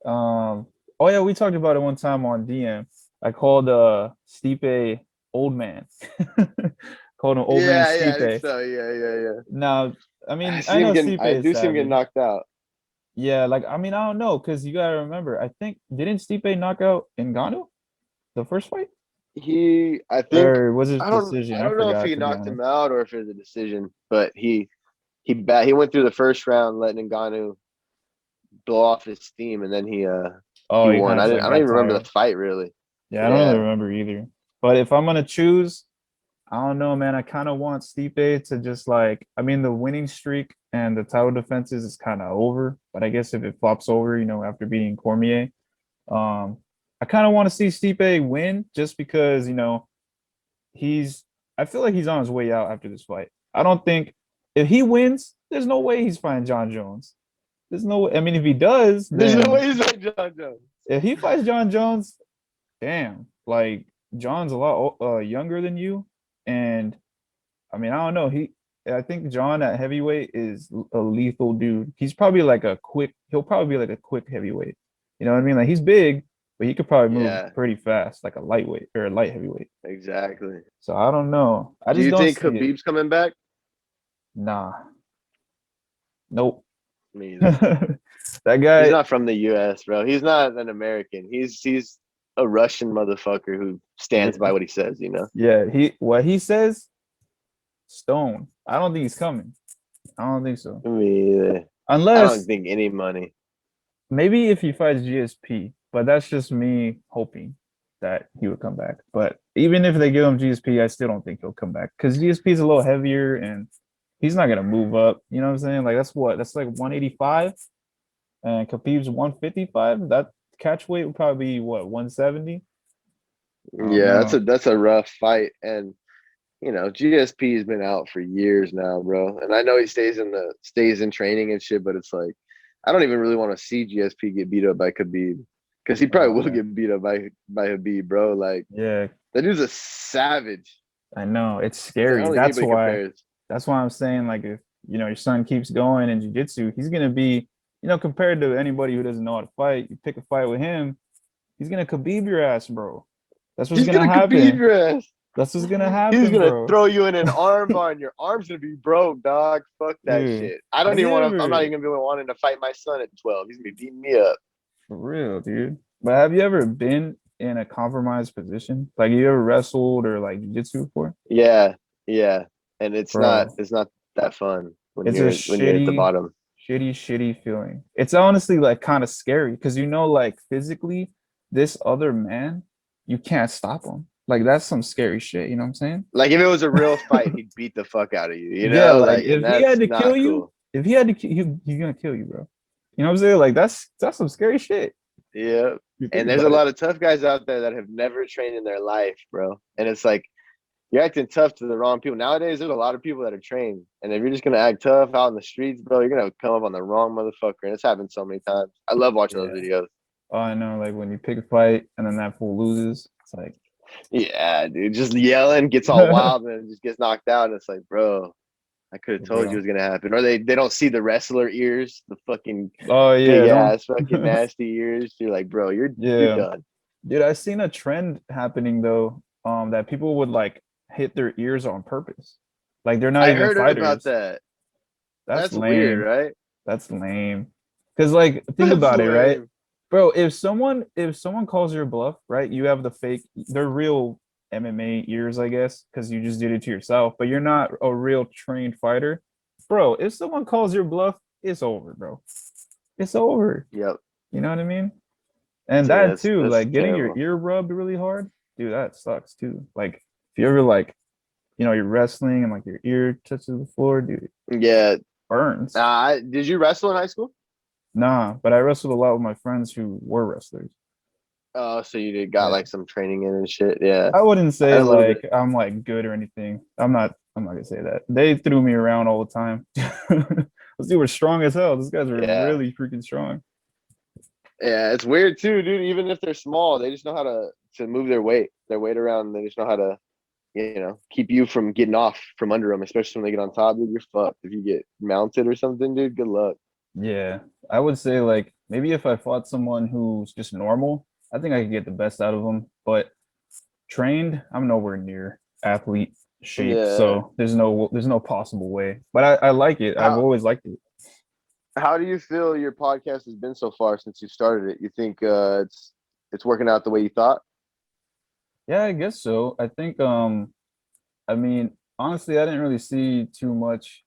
[SPEAKER 1] Ngannou. Oh yeah, we talked about it one time on DM. I called Stipe old man. Called him old man
[SPEAKER 2] yeah, I think
[SPEAKER 1] Stipe.
[SPEAKER 2] so. Yeah.
[SPEAKER 1] Now, I mean,
[SPEAKER 2] I
[SPEAKER 1] I
[SPEAKER 2] see him
[SPEAKER 1] know
[SPEAKER 2] getting.
[SPEAKER 1] Stipe
[SPEAKER 2] I
[SPEAKER 1] is
[SPEAKER 2] do see him getting
[SPEAKER 1] savage.
[SPEAKER 2] knocked out.
[SPEAKER 1] Yeah, like I mean, I don't know, because you gotta remember, I think didn't Stipe knock out Ngannou the first fight?
[SPEAKER 2] I think,
[SPEAKER 1] Or was it
[SPEAKER 2] I
[SPEAKER 1] decision? I
[SPEAKER 2] don't know if
[SPEAKER 1] forgot
[SPEAKER 2] he
[SPEAKER 1] to be
[SPEAKER 2] knocked him
[SPEAKER 1] honest.
[SPEAKER 2] out or if it was a decision, but He went through the first round, letting Ngannou blow off his steam, and then
[SPEAKER 1] Oh,
[SPEAKER 2] he
[SPEAKER 1] he
[SPEAKER 2] won.
[SPEAKER 1] kind of just like
[SPEAKER 2] I don't
[SPEAKER 1] got
[SPEAKER 2] even remember the
[SPEAKER 1] tired.
[SPEAKER 2] fight really.
[SPEAKER 1] Yeah, I don't really
[SPEAKER 2] Yeah,
[SPEAKER 1] remember either. But if I'm gonna choose, I don't know, man. I kind of want Stipe to just like, I mean, the winning streak and the title defenses is kind of over. But I guess if it flops over, after beating Cormier, um, I kind of want to see Stipe win just because, he's, I feel like he's on his way out after this fight. I don't think if he wins, there's no way he's fighting John Jones. There's no way. I mean, if he does,
[SPEAKER 2] there's no
[SPEAKER 1] then
[SPEAKER 2] way he's like John Jones.
[SPEAKER 1] if he fights John Jones, damn, like John's a lot younger than you, and I mean, I don't know. I think John at heavyweight is a lethal dude. He'll probably be like a quick heavyweight. You know what I mean? Like he's big, but he could probably move
[SPEAKER 2] Yeah,
[SPEAKER 1] pretty fast, like a lightweight or a light heavyweight.
[SPEAKER 2] exactly.
[SPEAKER 1] So I don't know. I
[SPEAKER 2] Do
[SPEAKER 1] just
[SPEAKER 2] you
[SPEAKER 1] don't
[SPEAKER 2] think
[SPEAKER 1] see it.
[SPEAKER 2] Khabib's coming back?
[SPEAKER 1] Nah, nope.
[SPEAKER 2] Me either.
[SPEAKER 1] That
[SPEAKER 2] He's
[SPEAKER 1] guy,
[SPEAKER 2] not from the U.S., bro. He's not an American. He's a Russian motherfucker who stands by
[SPEAKER 1] yeah,
[SPEAKER 2] what he says. You know.
[SPEAKER 1] yeah. What he says, stone. I don't think he's coming. I don't think so.
[SPEAKER 2] Me either. I don't
[SPEAKER 1] Unless
[SPEAKER 2] think any money.
[SPEAKER 1] maybe if he fights GSP, but that's just me hoping that he would come back. But even if they give him GSP, I still don't think he'll come back because GSP is a little heavier and he's not gonna move up. You know what I'm saying? Like that's like 185 and Khabib's 155. That catch weight would probably be what 170. I don't
[SPEAKER 2] Yeah,
[SPEAKER 1] know.
[SPEAKER 2] that's a rough fight, and GSP has been out for years now, bro. And I know he stays in training and shit, but it's like I don't even really want to see GSP get beat up by Khabib because he probably will
[SPEAKER 1] Yeah,
[SPEAKER 2] get beat up by Khabib, bro. Like
[SPEAKER 1] yeah,
[SPEAKER 2] that dude's a savage.
[SPEAKER 1] I know. It's
[SPEAKER 2] I
[SPEAKER 1] scary.
[SPEAKER 2] don't think anybody compares.
[SPEAKER 1] That's why I'm saying like if your son keeps going in jiu-jitsu, he's gonna be, compared to anybody who doesn't know how to fight, you pick a fight with him, he's gonna Khabib your ass, bro. That's what's
[SPEAKER 2] He's
[SPEAKER 1] gonna
[SPEAKER 2] gonna Khabib
[SPEAKER 1] happen.
[SPEAKER 2] your ass.
[SPEAKER 1] That's what's gonna
[SPEAKER 2] He's
[SPEAKER 1] happen,
[SPEAKER 2] gonna
[SPEAKER 1] bro.
[SPEAKER 2] throw you in an arm bar and your arm's gonna be broke, dog. Fuck that
[SPEAKER 1] Dude,
[SPEAKER 2] shit. I don't
[SPEAKER 1] have
[SPEAKER 2] even
[SPEAKER 1] you
[SPEAKER 2] want to. I'm not
[SPEAKER 1] ever
[SPEAKER 2] even gonna be wanting to fight my son at 12. He's gonna be beating me up.
[SPEAKER 1] for real, dude? But have you ever been in a compromised position? Like you ever wrestled or like jiu-jitsu before?
[SPEAKER 2] Yeah, yeah. And
[SPEAKER 1] Bro,
[SPEAKER 2] it's not that fun
[SPEAKER 1] it's a
[SPEAKER 2] when you're at the bottom.
[SPEAKER 1] shitty feeling. It's honestly like kind of scary because like physically, this other man, you can't stop him. Like that's some scary shit. You know what I'm saying?
[SPEAKER 2] Like if it was a real fight, he'd beat the fuck out of you,
[SPEAKER 1] Yeah, like
[SPEAKER 2] Like, and
[SPEAKER 1] if he had
[SPEAKER 2] that's
[SPEAKER 1] to kill
[SPEAKER 2] not
[SPEAKER 1] you,
[SPEAKER 2] cool.
[SPEAKER 1] if he had to, he's gonna kill you, bro. You know what I'm saying? Like that's some scary shit.
[SPEAKER 2] Yeah.
[SPEAKER 1] You think
[SPEAKER 2] And there's a
[SPEAKER 1] about it.
[SPEAKER 2] lot of tough guys out there that have never trained in their life, bro. And it's like you're acting tough to the wrong people. Nowadays, there's a lot of people that are trained. And if you're just gonna act tough out in the streets, bro, you're gonna come up on the wrong motherfucker. And it's happened so many times. I love watching those
[SPEAKER 1] Yeah.
[SPEAKER 2] videos.
[SPEAKER 1] Oh, I know. Like when you pick a fight and then that fool loses, it's like,
[SPEAKER 2] Yeah, dude. Just yelling, gets all
[SPEAKER 1] for
[SPEAKER 2] wild, and then just gets knocked out. And it's like, bro, I could have told you it
[SPEAKER 1] real.
[SPEAKER 2] was gonna happen. Or they don't see the wrestler ears, the fucking
[SPEAKER 1] Oh
[SPEAKER 2] big
[SPEAKER 1] yeah, don't.
[SPEAKER 2] ass fucking nasty ears. You're like, bro, you're
[SPEAKER 1] Yeah,
[SPEAKER 2] done.
[SPEAKER 1] dude. I seen a trend happening though. That people would like hit their ears on purpose. Like they're not
[SPEAKER 2] I
[SPEAKER 1] even
[SPEAKER 2] heard about
[SPEAKER 1] fighters.
[SPEAKER 2] that.
[SPEAKER 1] That's
[SPEAKER 2] That's weird,
[SPEAKER 1] lame.
[SPEAKER 2] right?
[SPEAKER 1] That's lame. Cause like think
[SPEAKER 2] That's
[SPEAKER 1] about it, right?
[SPEAKER 2] lame.
[SPEAKER 1] Bro, if someone calls your bluff, right? You have they're real MMA ears, I guess, because you just did it to yourself, but you're not a real trained fighter. Bro, if someone calls your bluff, it's over, bro. It's over.
[SPEAKER 2] Yep,
[SPEAKER 1] You know what I mean? And
[SPEAKER 2] dude,
[SPEAKER 1] that too,
[SPEAKER 2] that's
[SPEAKER 1] like getting your
[SPEAKER 2] terrible.
[SPEAKER 1] ear rubbed really hard, dude, that sucks too. Like if you ever like, you're wrestling and like your ear touches the floor, dude, it
[SPEAKER 2] Yeah.
[SPEAKER 1] burns.
[SPEAKER 2] Did you wrestle in high school?
[SPEAKER 1] Nah, but I wrestled a lot with my friends who were wrestlers.
[SPEAKER 2] Oh, so you got
[SPEAKER 1] Yeah.
[SPEAKER 2] like some training in and shit. Yeah,
[SPEAKER 1] I wouldn't
[SPEAKER 2] I
[SPEAKER 1] say
[SPEAKER 2] had a little bit.
[SPEAKER 1] like I'm like good or anything. I'm not gonna say that. They threw me around all the time. Those dudes were strong as hell. These guys were
[SPEAKER 2] Yeah,
[SPEAKER 1] really freaking strong.
[SPEAKER 2] yeah. It's weird too, dude. Even if they're small, they just know how to move their weight around. They just know how to keep you from getting off from under them, especially when they get on top, dude. You're fucked if you get mounted or something, dude. Good luck.
[SPEAKER 1] Yeah. I would say like maybe if I fought someone who's just normal, I think I could get the best out of them. But trained, I'm nowhere near athlete shape.
[SPEAKER 2] Yeah.
[SPEAKER 1] So there's no possible way. But I like it. I've
[SPEAKER 2] How
[SPEAKER 1] always liked it.
[SPEAKER 2] how do you feel your podcast has been so far since you started it? You think it's working out the way you thought?
[SPEAKER 1] Yeah, I guess so. I think I mean, honestly, I didn't really see too much.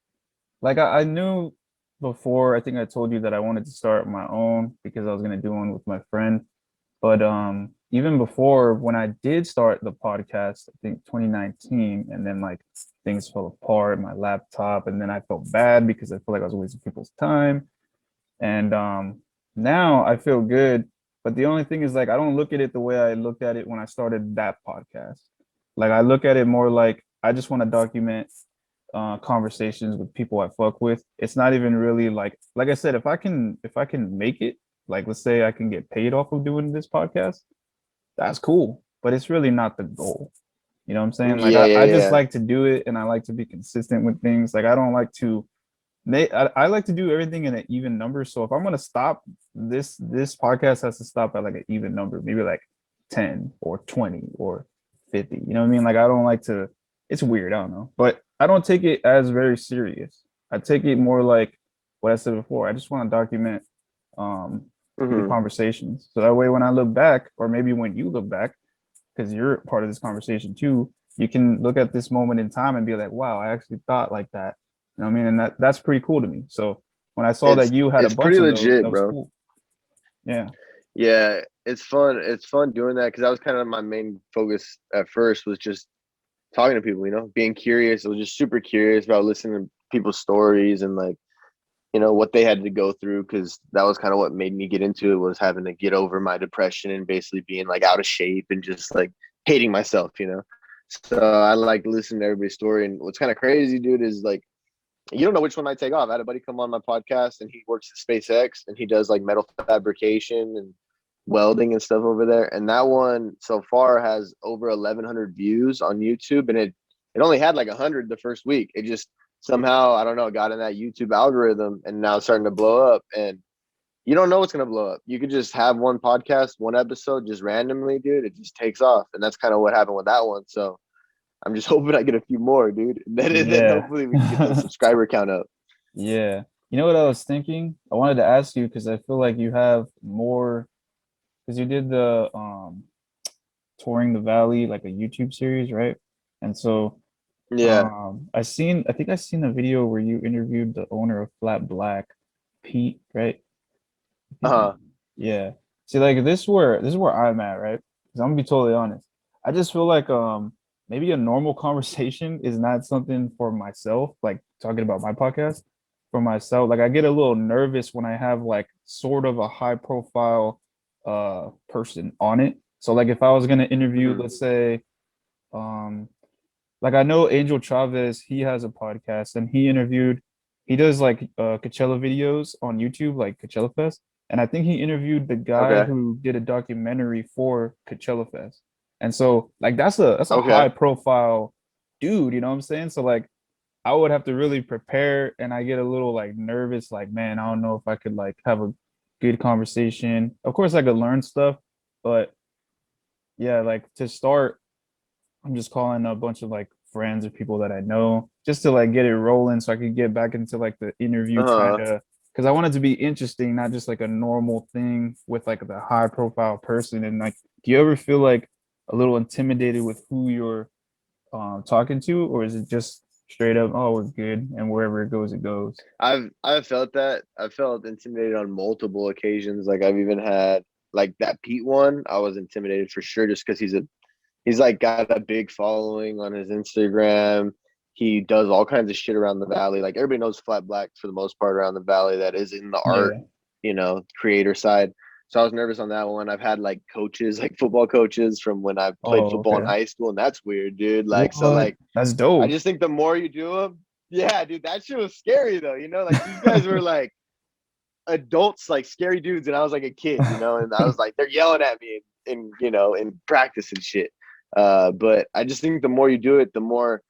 [SPEAKER 1] like I knew before, I think I told you that I wanted to start my own because I was gonna do one with my friend. But even before when I did start the podcast, I think 2019, and then like things fell apart, my laptop, and then I felt bad because I feel like I was wasting people's time. And now I feel good. But the only thing is like I don't look at it the way I looked at it when I started that podcast. Like I look at it more like I just want to document conversations with people I fuck with. It's not even really like I said, if I can make it, like let's say I can get paid off of doing this podcast, that's cool. But it's really not the goal. You know what I'm saying? Like
[SPEAKER 2] Yeah,
[SPEAKER 1] I,
[SPEAKER 2] yeah,
[SPEAKER 1] I just
[SPEAKER 2] yeah.
[SPEAKER 1] like to do it and I like to be consistent with things. Like I don't like to I like to do everything in an even number. So if I'm gonna stop, this podcast has to stop at like an even number, maybe like 10 or 20 or 50. You know what I mean? Like I don't like to, it's weird, I don't know. But I don't take it as very serious. I take it more like what I said before. I just want to document um the
[SPEAKER 2] Hmm.
[SPEAKER 1] conversations. So that way when I look back, or maybe when you look back, because you're part of this conversation too, you can look at this moment in time and be like, wow, I actually thought like that. You know what I mean? And that's pretty cool to me. So when I saw that
[SPEAKER 2] It's
[SPEAKER 1] you had a
[SPEAKER 2] it's
[SPEAKER 1] bunch
[SPEAKER 2] pretty
[SPEAKER 1] of those,
[SPEAKER 2] legit,
[SPEAKER 1] that was
[SPEAKER 2] bro.
[SPEAKER 1] cool. Yeah.
[SPEAKER 2] Yeah, it's fun. It's fun doing that because that was kind of my main focus at first was just talking to people, being curious. I was just super curious about listening to people's stories and like, what they had to go through because that was kind of what made me get into it was having to get over my depression and basically being like out of shape and just like hating myself. So I like listening to everybody's story. And what's kind of crazy, dude, is like you don't know which one I take off. I had a buddy come on my podcast and he works at SpaceX and he does like metal fabrication and welding and stuff over there. And that one so far has over 1,100 views on YouTube, and it only had like 100 the first week. It just somehow I don't know got in that YouTube algorithm, and now it's starting to blow up. And you don't know what's gonna blow up. You could just have one podcast, one episode, just randomly, dude. It just takes off, and that's kind of what happened with that one. So I'm just hoping I get a few more, dude. Then
[SPEAKER 1] Yeah.
[SPEAKER 2] hopefully we can get the subscriber count up.
[SPEAKER 1] Yeah. You know what I was thinking? I wanted to ask you because I feel like you have more, because you did the touring the valley like a YouTube series, right? And so
[SPEAKER 2] Yeah.
[SPEAKER 1] I think I seen a video where you interviewed the owner of Flat Black, Pete, right? I think
[SPEAKER 2] Uh-huh.
[SPEAKER 1] yeah. See, like this is where I'm at, right? Because I'm gonna be totally honest. I just feel like maybe a normal conversation is not something for myself, like talking about my podcast for myself. Like I get a little nervous when I have like sort of a high profile person on it. So like if I was gonna interview,
[SPEAKER 2] Hmm.
[SPEAKER 1] let's say, um like I know Angel Chavez, he has a podcast and he does like Coachella videos on YouTube, like Coachella Fest. And I think he interviewed the guy
[SPEAKER 2] Okay.
[SPEAKER 1] who did a documentary for Coachella Fest. And so like that's a high
[SPEAKER 2] Okay.
[SPEAKER 1] profile dude, you know what I'm saying? So like I would have to really prepare and I get a little like nervous, like, man, I don't know if I could like have a good conversation. Of course I could learn stuff, but yeah, like to start I'm just calling a bunch of like friends or people that I know just to like get it rolling so I could get back into like the interview trying
[SPEAKER 2] Uh-huh.
[SPEAKER 1] to because I want it to be interesting, not just like a normal thing with like the high profile person. And like, do you ever feel like a little intimidated with who you're talking to, or is it just straight up, oh, we're good and wherever it goes, it goes?
[SPEAKER 2] I've felt that. I've felt intimidated on multiple occasions. Like I've even had like that Pete one. I was intimidated for sure just because he's like got a big following on his Instagram. He does all kinds of shit around the valley. Like everybody knows Flat Black for the most part around the valley that is in the art,
[SPEAKER 1] Yeah.
[SPEAKER 2] creator side. So I was nervous on that one. I've had like coaches, like football coaches from when I played
[SPEAKER 1] Oh,
[SPEAKER 2] football in
[SPEAKER 1] okay.
[SPEAKER 2] high school, and that's weird, dude. Like so,
[SPEAKER 1] What?
[SPEAKER 2] like
[SPEAKER 1] That's
[SPEAKER 2] I
[SPEAKER 1] dope.
[SPEAKER 2] just think the more you do them, yeah, dude, that shit was scary though. Like these guys were like adults, like scary dudes, and I was like a kid, and I was like they're yelling at me in practice and shit. But I just think the more you do it, the more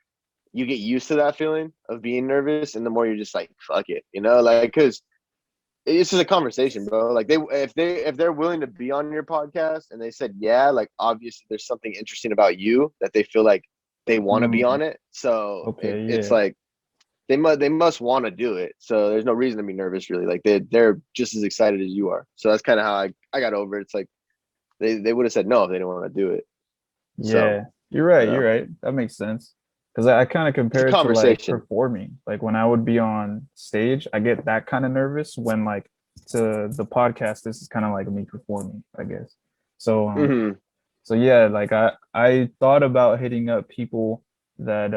[SPEAKER 2] you get used to that feeling of being nervous, and the more you're just like fuck it, like because it's just a conversation, bro. Like if they're willing to be on your podcast and they said yeah, like obviously there's something interesting about you that they feel like they want to be
[SPEAKER 1] Mm,
[SPEAKER 2] on it. So
[SPEAKER 1] okay,
[SPEAKER 2] it's
[SPEAKER 1] yeah.
[SPEAKER 2] like they must want to do it. So there's no reason to be nervous really. Like they're just as excited as you are. So that's kind of how I got over it. It's like they would have said no if they didn't want to do it. So
[SPEAKER 1] Yeah. You're right,
[SPEAKER 2] you
[SPEAKER 1] you're
[SPEAKER 2] know.
[SPEAKER 1] right. That makes sense. Because I kind of
[SPEAKER 2] It's a
[SPEAKER 1] compare it to like
[SPEAKER 2] conversation.
[SPEAKER 1] performing. Like when I would be on stage, I get that kind of nervous when like to the podcast, this is kind of like me performing, I guess. So
[SPEAKER 2] Hmm.
[SPEAKER 1] so yeah, like I thought about hitting up people that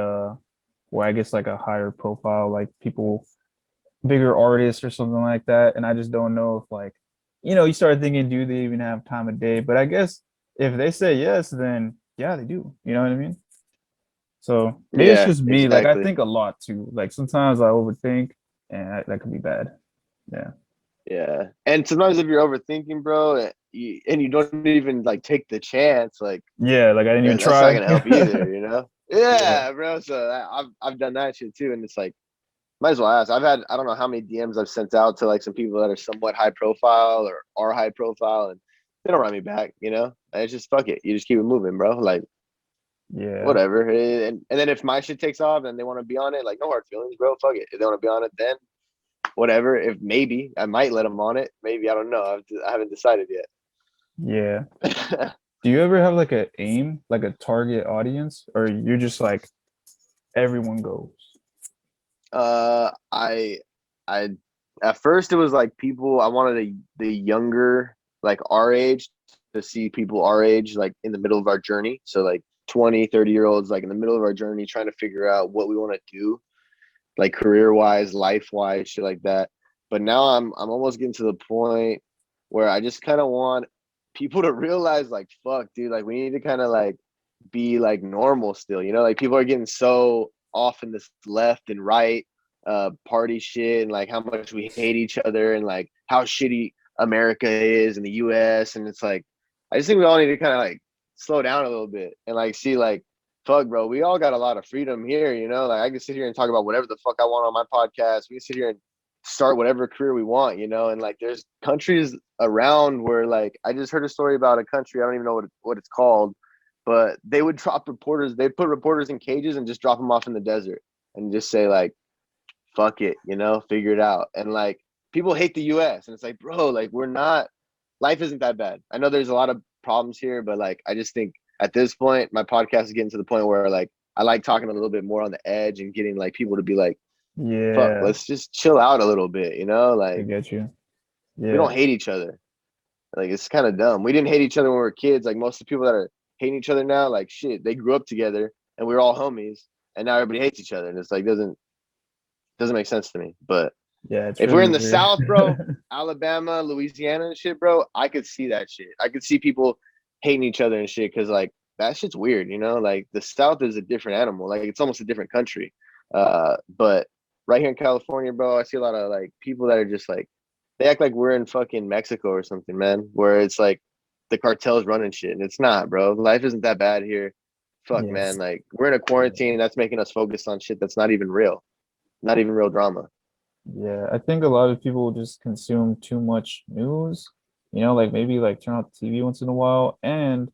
[SPEAKER 1] well, I guess like a higher profile, like people bigger artists or something like that. And I just don't know if like, you start thinking, do they even have time of day? But I guess if they say yes, then yeah, they do. You know what I mean? So maybe it's
[SPEAKER 2] Yeah,
[SPEAKER 1] just me. Like I
[SPEAKER 2] exactly.
[SPEAKER 1] think a lot too. Like sometimes I overthink, and that could be bad. Yeah.
[SPEAKER 2] Yeah, and sometimes if you're overthinking, bro, and you don't even like take the chance, like
[SPEAKER 1] Yeah. Like I didn't even
[SPEAKER 2] that's not
[SPEAKER 1] try.
[SPEAKER 2] gonna help either, you know?
[SPEAKER 1] Yeah.
[SPEAKER 2] Yeah, bro. So I've done that shit too, and it's like might as well ask. I've had I don't know how many DMs I've sent out to like some people that are somewhat high profile or are high profile, and they don't write me back, you know? And it's just fuck it. You just keep it moving, bro. Like
[SPEAKER 1] Yeah.
[SPEAKER 2] whatever. And then if my shit takes off and they want to be on it, like no hard feelings, bro. Fuck it. If they want to be on it, then whatever. If maybe I might let them on it. Maybe I don't know. I haven't decided
[SPEAKER 1] Yeah.
[SPEAKER 2] yet.
[SPEAKER 1] Do you ever have like a aim, like a target audience, or you're just like everyone goes?
[SPEAKER 2] I I at first it was like people I wanted the younger like our age to see people our age like in the middle of our journey. So like 20, 30 year olds like in the middle of our journey trying to figure out what we want to do like career wise, life wise, shit like that. But now I'm almost getting to the point where I just kind of want people to realize like fuck, dude, like we need to kind of like be like normal still, you know? Like people are getting so off in this left and right party shit and like how much we hate each other and like how shitty America is in the US and it's like I just think we all need to kind of like slow down a little bit and like see like fuck, bro, we all got a lot of freedom here, you know? Like I can sit here and talk about whatever the fuck I want on my podcast. We can sit here and start whatever career we want, you know? And like there's countries around where like I just heard a story about a country, I don't even know what it's called, but they would drop reporters, they'd put reporters in cages and just drop them off in the desert and just say like, fuck it, you know, figure it out. And like people hate the US and it's like, bro, like we're not life isn't that bad. I know there's a lot of problems here, but like I just think at this point, my podcast is getting to the point where like I like talking a little bit more on the edge and getting like people to be like, fuck,
[SPEAKER 1] Yeah,
[SPEAKER 2] let's just chill out a little bit, you know?
[SPEAKER 1] I
[SPEAKER 2] Like
[SPEAKER 1] get you.
[SPEAKER 2] we
[SPEAKER 1] Yeah.
[SPEAKER 2] don't hate each other. Like it's kind of dumb. We didn't hate each other when we were kids. Like most of the people that are hating each other now, like shit, they grew up together and we were all homies and now everybody hates each other. And it's like doesn't make sense to me. But
[SPEAKER 1] Yeah, it's
[SPEAKER 2] if we're
[SPEAKER 1] really
[SPEAKER 2] in the
[SPEAKER 1] weird.
[SPEAKER 2] South, bro, Alabama, Louisiana and shit, bro, I could see that shit. I could see people hating each other and shit because like that shit's weird, you know? Like the South is a different animal. Like it's almost a different country. But right here in California, bro, I see a lot of like people that are just like they act like we're in fucking Mexico or something, man, where it's like the cartels running shit. And it's not, bro. Life isn't that bad here. Fuck,
[SPEAKER 1] Yeah.
[SPEAKER 2] man. Like we're in a quarantine that's making us focus on shit that's not even real. Not even real drama.
[SPEAKER 1] Yeah, I think a lot of people just consume too much news, like maybe like turn off the TV once in a while, and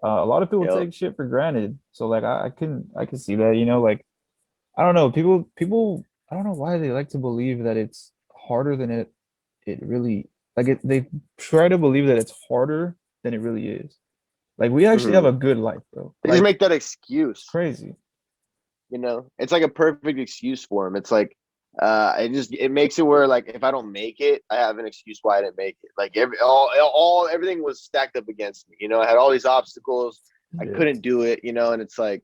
[SPEAKER 1] a lot of people
[SPEAKER 2] Yep.
[SPEAKER 1] take shit for granted. So like I can see that, like I don't know, people I don't know why they like to believe that it's harder than it really like they try to believe that it's harder than it really is. Like we actually have
[SPEAKER 2] Mm-hmm.
[SPEAKER 1] a good life, bro.
[SPEAKER 2] They just
[SPEAKER 1] Like
[SPEAKER 2] make that
[SPEAKER 1] it's
[SPEAKER 2] excuse,
[SPEAKER 1] crazy.
[SPEAKER 2] you know? It's like a perfect excuse for them. It's like it makes it where like if I don't make it, I have an excuse why I didn't make it. Like all everything was stacked up against me. You know, I had all these obstacles. I
[SPEAKER 1] Yeah.
[SPEAKER 2] couldn't do it, you know, and it's like,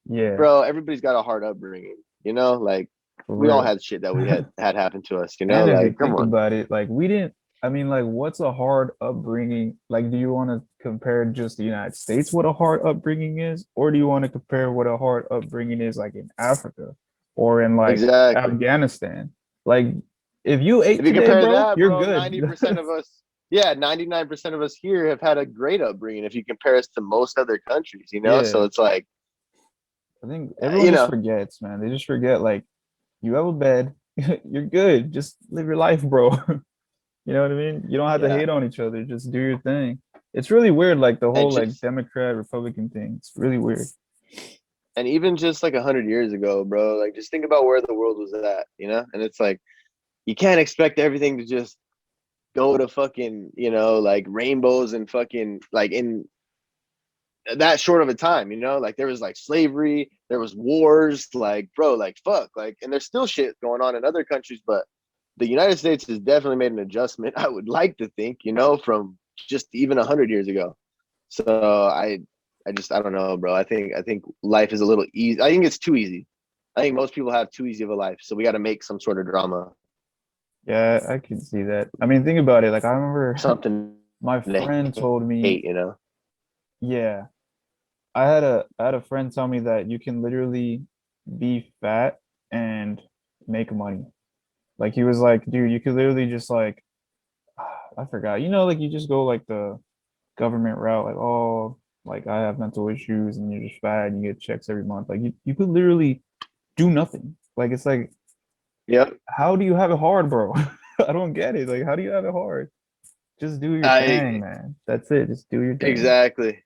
[SPEAKER 1] Yeah,
[SPEAKER 2] bro, everybody's got a hard upbringing, you know? Like
[SPEAKER 1] for
[SPEAKER 2] we all
[SPEAKER 1] real.
[SPEAKER 2] had shit that we had happen to us, you know?
[SPEAKER 1] And if you
[SPEAKER 2] Like, come
[SPEAKER 1] think
[SPEAKER 2] on.
[SPEAKER 1] about it, like we didn't, I mean, like what's a hard upbringing? Like, do you want to compare just the United States what a hard upbringing is, or do you want to compare what a hard upbringing is like in Africa or in like
[SPEAKER 2] Exactly.
[SPEAKER 1] Afghanistan? Like, if you ate
[SPEAKER 2] If you
[SPEAKER 1] today,
[SPEAKER 2] compare
[SPEAKER 1] bro,
[SPEAKER 2] that,
[SPEAKER 1] you're
[SPEAKER 2] bro,
[SPEAKER 1] good.
[SPEAKER 2] 90% of us, yeah, 99% of us here have had a great upbringing if you compare us to most other countries, you know? So
[SPEAKER 1] Yeah,
[SPEAKER 2] it's like,
[SPEAKER 1] I think everyone
[SPEAKER 2] you
[SPEAKER 1] just
[SPEAKER 2] know,
[SPEAKER 1] forgets, man. They just forget like you have a bed, you're good. Just live your life, bro. You know what I mean? You don't have to
[SPEAKER 2] yeah.
[SPEAKER 1] hate on each other. Just do your thing. It's really weird, like the
[SPEAKER 2] And
[SPEAKER 1] whole like
[SPEAKER 2] just,
[SPEAKER 1] Democrat Republican thing. It's really weird.
[SPEAKER 2] and even just like 100 years ago, bro, like just think about where the world was at, you know? And it's like, you can't expect everything to just go to fucking, you know, like rainbows and fucking like in that short of a time, like there was like slavery, there was wars, like bro, like fuck, like, and there's still shit going on in other countries, but the United States has definitely made an adjustment. I would like to think, from just even 100 years ago. So I don't know, bro. I think life is a little easy. I think it's too easy. I think most people have too easy of a life, so we got to make some sort of drama,
[SPEAKER 1] Yeah, I can see that. I mean, think about it. Like I remember
[SPEAKER 2] something
[SPEAKER 1] my
[SPEAKER 2] to
[SPEAKER 1] friend told me,
[SPEAKER 2] hate.
[SPEAKER 1] yeah, I had a friend tell me that you can literally be fat and make money. Like he was like, dude, you could literally just like I forgot. Like you just go like the government route, like, oh, like I have mental issues and you're just fat and you get checks every month. Like you could literally do nothing. Like it's like,
[SPEAKER 2] Yep.
[SPEAKER 1] how do you have it hard, bro? I don't get it. Like, how do you have it hard? Just do your thing,
[SPEAKER 2] I
[SPEAKER 1] man. That's it. Just do your thing.
[SPEAKER 2] Exactly.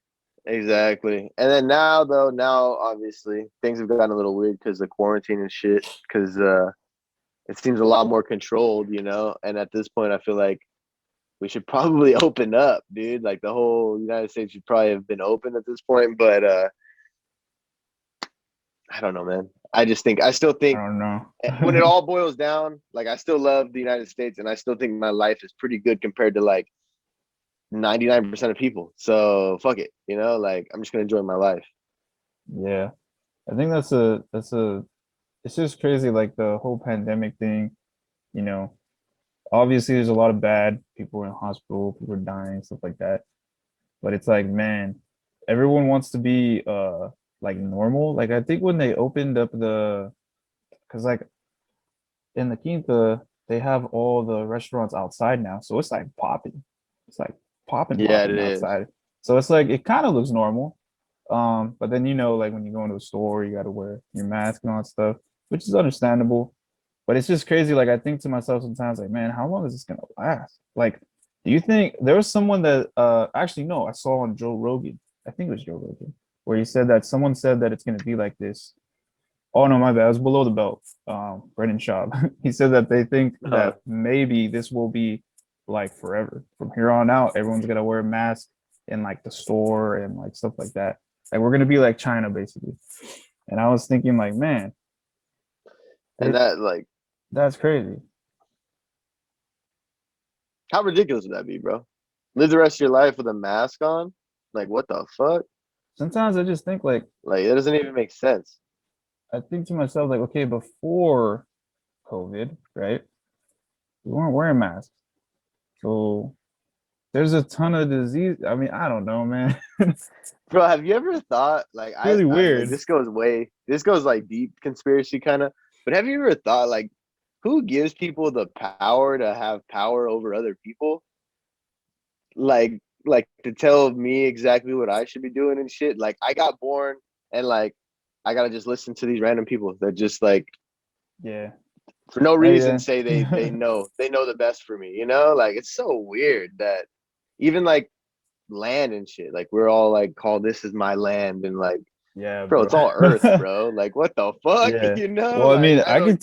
[SPEAKER 2] Exactly. And then now though, now obviously things have gotten a little weird because of quarantine and shit. Because it seems a lot more controlled. And at this point, I feel like we should probably open up, dude. Like the whole United States should probably have been open at this point. But I don't know, man. I still
[SPEAKER 1] I
[SPEAKER 2] think
[SPEAKER 1] don't know.
[SPEAKER 2] when it all boils down, like I still love the United States, and I still think my life is pretty good compared to like 99% of people. So fuck it, like I'm just gonna enjoy my life.
[SPEAKER 1] Yeah. I think that's a it's just crazy, like the whole pandemic thing, you know. Obviously there's a lot of bad people in hospital, people are dying, stuff like that. But it's like, man, everyone wants to be like normal. Like I think when they opened up the because like in the Quinta, they have all the restaurants outside now. So it's like popping. It's like
[SPEAKER 2] Yeah, it
[SPEAKER 1] popping
[SPEAKER 2] is.
[SPEAKER 1] outside. So it's like it kind of looks normal. But then like when you go into the store, you gotta wear your mask and all that stuff, which is understandable. But it's just crazy. Like I think to myself sometimes, like, man, how long is this gonna last? Like, do you think there was someone that actually no, I saw on Joe Rogan. I think it was Joe Rogan, where he said that someone said that it's gonna be like this. Oh no, my bad. It was below the belt. Brennan Schaub. He said that they think
[SPEAKER 2] Uh,
[SPEAKER 1] that maybe this will be like forever. From here on out, everyone's gonna wear a mask in like the store and like stuff like that. Like we're gonna be like China basically. And I was thinking like, man,
[SPEAKER 2] and
[SPEAKER 1] it
[SPEAKER 2] that like,
[SPEAKER 1] that's crazy.
[SPEAKER 2] how ridiculous would that be, bro? Live the rest of your life with a mask on? Like, what the fuck?
[SPEAKER 1] Sometimes I just think like
[SPEAKER 2] Like, that doesn't even make sense.
[SPEAKER 1] I think to myself like, okay, before COVID, right? We weren't wearing masks. So there's a ton of disease. I mean, I don't know, man. It's
[SPEAKER 2] Bro, have you ever thought like
[SPEAKER 1] really
[SPEAKER 2] I like
[SPEAKER 1] weird.
[SPEAKER 2] this goes like deep conspiracy kind of, but have you ever thought like who gives people the power to have power over other people? Like to tell me exactly what I should be doing and shit. Like I got born and like I gotta just listen to these random people that just like
[SPEAKER 1] Yeah.
[SPEAKER 2] for no reason
[SPEAKER 1] Hey,
[SPEAKER 2] say they
[SPEAKER 1] yeah.
[SPEAKER 2] know the best for me. Like it's so weird that even like land and shit, like we're all like call this is my land and like
[SPEAKER 1] Yeah,
[SPEAKER 2] bro,
[SPEAKER 1] bro.
[SPEAKER 2] it's all earth, bro. Like what the fuck?
[SPEAKER 1] Yeah. Well, I
[SPEAKER 2] Like
[SPEAKER 1] mean, I could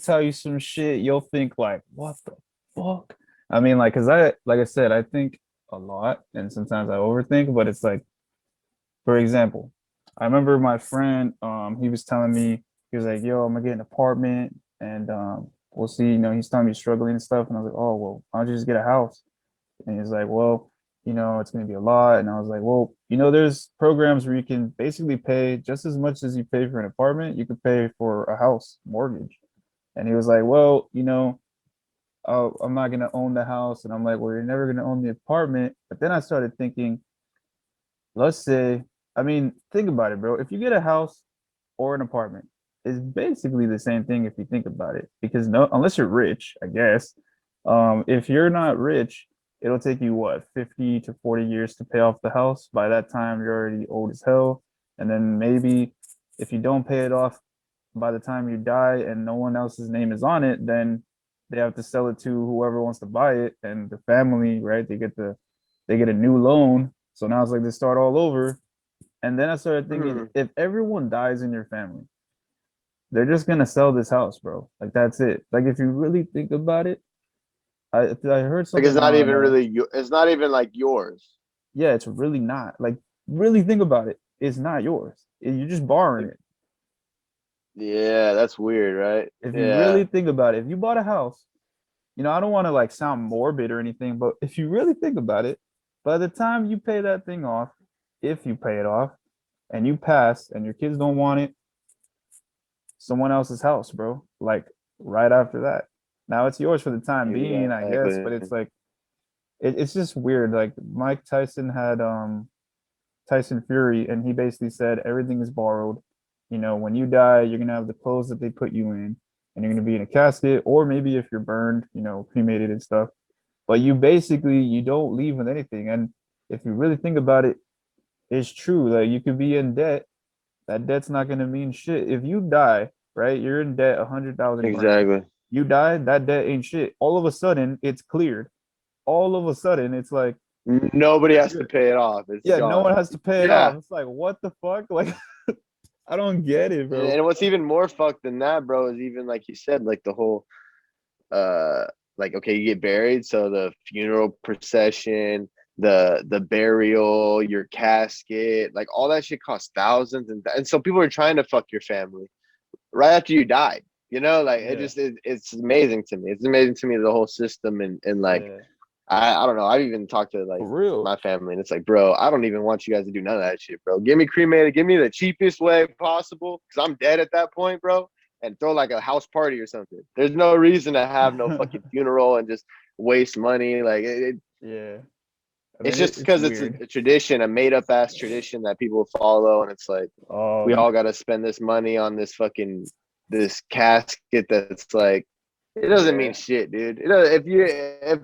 [SPEAKER 1] tell you some shit. You'll think like, what the fuck? I mean, like, cause like I said, I think a lot, and sometimes I overthink. But it's like, for example, I remember my friend, he was telling me, he was like, yo, I'm gonna get an apartment, and we'll see. He's telling me he's struggling and stuff, and I was like, oh well, why don't you just get a house? And he's like, well, it's going to be a lot. And I was like, well, there's programs where you can basically pay just as much as you pay for an apartment, you could pay for a house mortgage. And he was like, well, I'm not going to own the house. And I'm like, well, you're never going to own the apartment. But then I started thinking, let's say, I mean, think about it, bro. If you get a house or an apartment, it's basically the same thing if you think about it. Because no, unless you're rich, I guess. If you're not rich, it'll take you what, 50 to 40 years to pay off the house. By that time, you're already old as hell. And then maybe if you don't pay it off by the time you die and no one else's name is on it, then they have to sell it to whoever wants to buy it. And the family, right? They get a new loan. So now it's like they start all over. And then I started thinking,
[SPEAKER 2] hmm.
[SPEAKER 1] if everyone dies in your family, they're just gonna sell this house, bro. Like that's it. Like if you really think about it, I heard
[SPEAKER 2] Like it's
[SPEAKER 1] something
[SPEAKER 2] not
[SPEAKER 1] on
[SPEAKER 2] even really it's not even like yours.
[SPEAKER 1] yeah, it's really not. Like really think about it, it's not yours. You're just borrowing it.
[SPEAKER 2] Yeah, that's weird, right?
[SPEAKER 1] If you really
[SPEAKER 2] Yeah,
[SPEAKER 1] think about it, if you bought a house, I don't want to like sound morbid or anything, but if you really think about it, by the time you pay that thing off, if you pay it off and you pass and your kids don't want it, someone else's house, bro. Like right after that. Now it's yours for the time being, I guess,
[SPEAKER 2] exactly.
[SPEAKER 1] but it's like it's just weird. Like Mike Tyson had Tyson Fury, and he basically said everything is borrowed. When you die, you're gonna have the clothes that they put you in, and you're gonna be in a casket, or maybe if you're burned, cremated and stuff. But you don't leave with anything. And if you really think about it, it's true. Like you could be in debt. That debt's not gonna mean shit. If you die, right, you're in debt 100,000 grand.
[SPEAKER 2] Exactly.
[SPEAKER 1] You die, that debt ain't shit. All of a sudden, it's cleared. All of a sudden, it's like
[SPEAKER 2] Nobody
[SPEAKER 1] you're
[SPEAKER 2] has to
[SPEAKER 1] good.
[SPEAKER 2] pay it off. It's
[SPEAKER 1] Yeah, no one
[SPEAKER 2] gone.
[SPEAKER 1] has to pay it off.
[SPEAKER 2] Yeah.
[SPEAKER 1] It's like, what the fuck? Like, I don't get it, bro.
[SPEAKER 2] And what's even more fucked than that, bro, is even like you said, like the whole uh like okay, you get buried, so the funeral procession, the burial, your casket, like all that shit costs thousands, and so people are trying to fuck your family right after you died. Like
[SPEAKER 1] Yeah,
[SPEAKER 2] it's amazing to me. It's amazing to me the whole system and like
[SPEAKER 1] yeah,
[SPEAKER 2] I don't know. I've even talked to
[SPEAKER 1] for
[SPEAKER 2] like
[SPEAKER 1] real.
[SPEAKER 2] my family, and it's like, bro, I don't even want you guys to do none of that shit, bro. Give me cremated, give me the cheapest way possible, because I'm dead at that point, bro. And throw like a house party or something. There's no reason to have no fucking funeral and just waste money. Like
[SPEAKER 1] Yeah, I
[SPEAKER 2] it's
[SPEAKER 1] mean,
[SPEAKER 2] just
[SPEAKER 1] it's
[SPEAKER 2] because it's
[SPEAKER 1] weird.
[SPEAKER 2] a tradition, a made up ass tradition that people follow, and it's like we
[SPEAKER 1] Um,
[SPEAKER 2] all got to spend this money on this casket that's like it doesn't mean
[SPEAKER 1] yeah,
[SPEAKER 2] shit, dude. If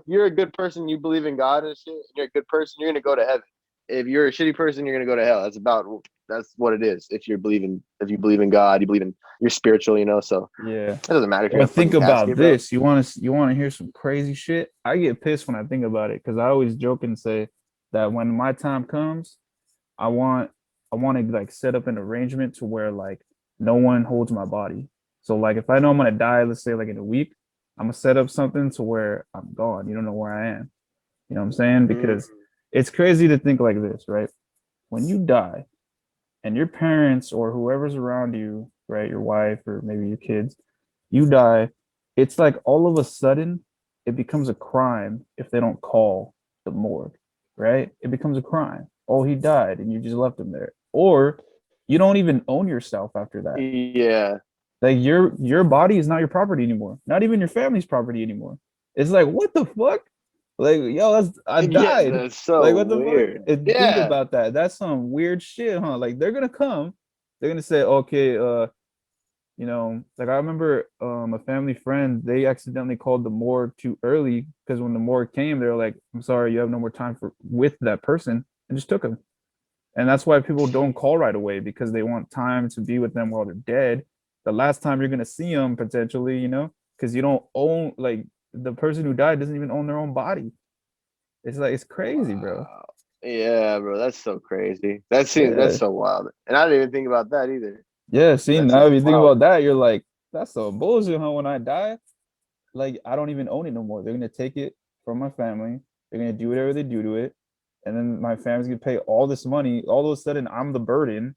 [SPEAKER 2] you're a good person, you believe in God and shit, and you're a good person, you're gonna go to heaven. If you're a shitty person, you're gonna go to hell. That's what it is. If you believe in God, you're spiritual, So
[SPEAKER 1] yeah.
[SPEAKER 2] it doesn't matter if you're
[SPEAKER 1] Or
[SPEAKER 2] in a
[SPEAKER 1] think
[SPEAKER 2] fucking
[SPEAKER 1] about
[SPEAKER 2] casket, bro.
[SPEAKER 1] this. You want to hear some crazy shit? I get pissed when I think about it because I always joke and say that when my time comes, I want I want to like set up an arrangement to where like no one holds my body. So like if I know I'm gonna die, let's say like in a week, I'm gonna set up something to where I'm gone. You don't know where I am. You know what I'm saying?
[SPEAKER 2] Mm,
[SPEAKER 1] Because it's crazy to think like this, right? When you die and your parents or whoever's around you, right, your wife or maybe your kids, you die, it's like all of a sudden it becomes a crime if they don't call the morgue, right? It becomes a crime. Oh, he died and you just left him there. Or you don't even own yourself after that.
[SPEAKER 2] yeah,
[SPEAKER 1] Like your body is not your property anymore. Not even your family's property anymore. It's like what the fuck? Like yo, I
[SPEAKER 2] yeah,
[SPEAKER 1] died.
[SPEAKER 2] that's so
[SPEAKER 1] Like what the fuck?
[SPEAKER 2] weird.
[SPEAKER 1] And think
[SPEAKER 2] Yeah,
[SPEAKER 1] about that. That's some weird shit, huh? Like they're gonna come. They're gonna say, okay, like I remember a family friend, they accidentally called the morgue too early because when the morgue came, they were like, I'm sorry, you have no more time for with that person, and just took them. And that's why people don't call right away because they want time to be with them while they're dead. The last time you're gonna see them potentially, because you don't own like the person who died doesn't even own their own body. It's like it's crazy, bro.
[SPEAKER 2] wow. Yeah, bro, that's so crazy. That's
[SPEAKER 1] Yeah.
[SPEAKER 2] so wild, and I didn't even think about that either.
[SPEAKER 1] Yeah. See,
[SPEAKER 2] That's
[SPEAKER 1] now
[SPEAKER 2] just
[SPEAKER 1] if you think
[SPEAKER 2] wild.
[SPEAKER 1] about that, you're like, that's so bullshit, huh? When I die, like I don't even own it no more. They're gonna take it from my family. They're gonna do whatever they do to it, and then my family's gonna pay all this money. All of a sudden, I'm the burden.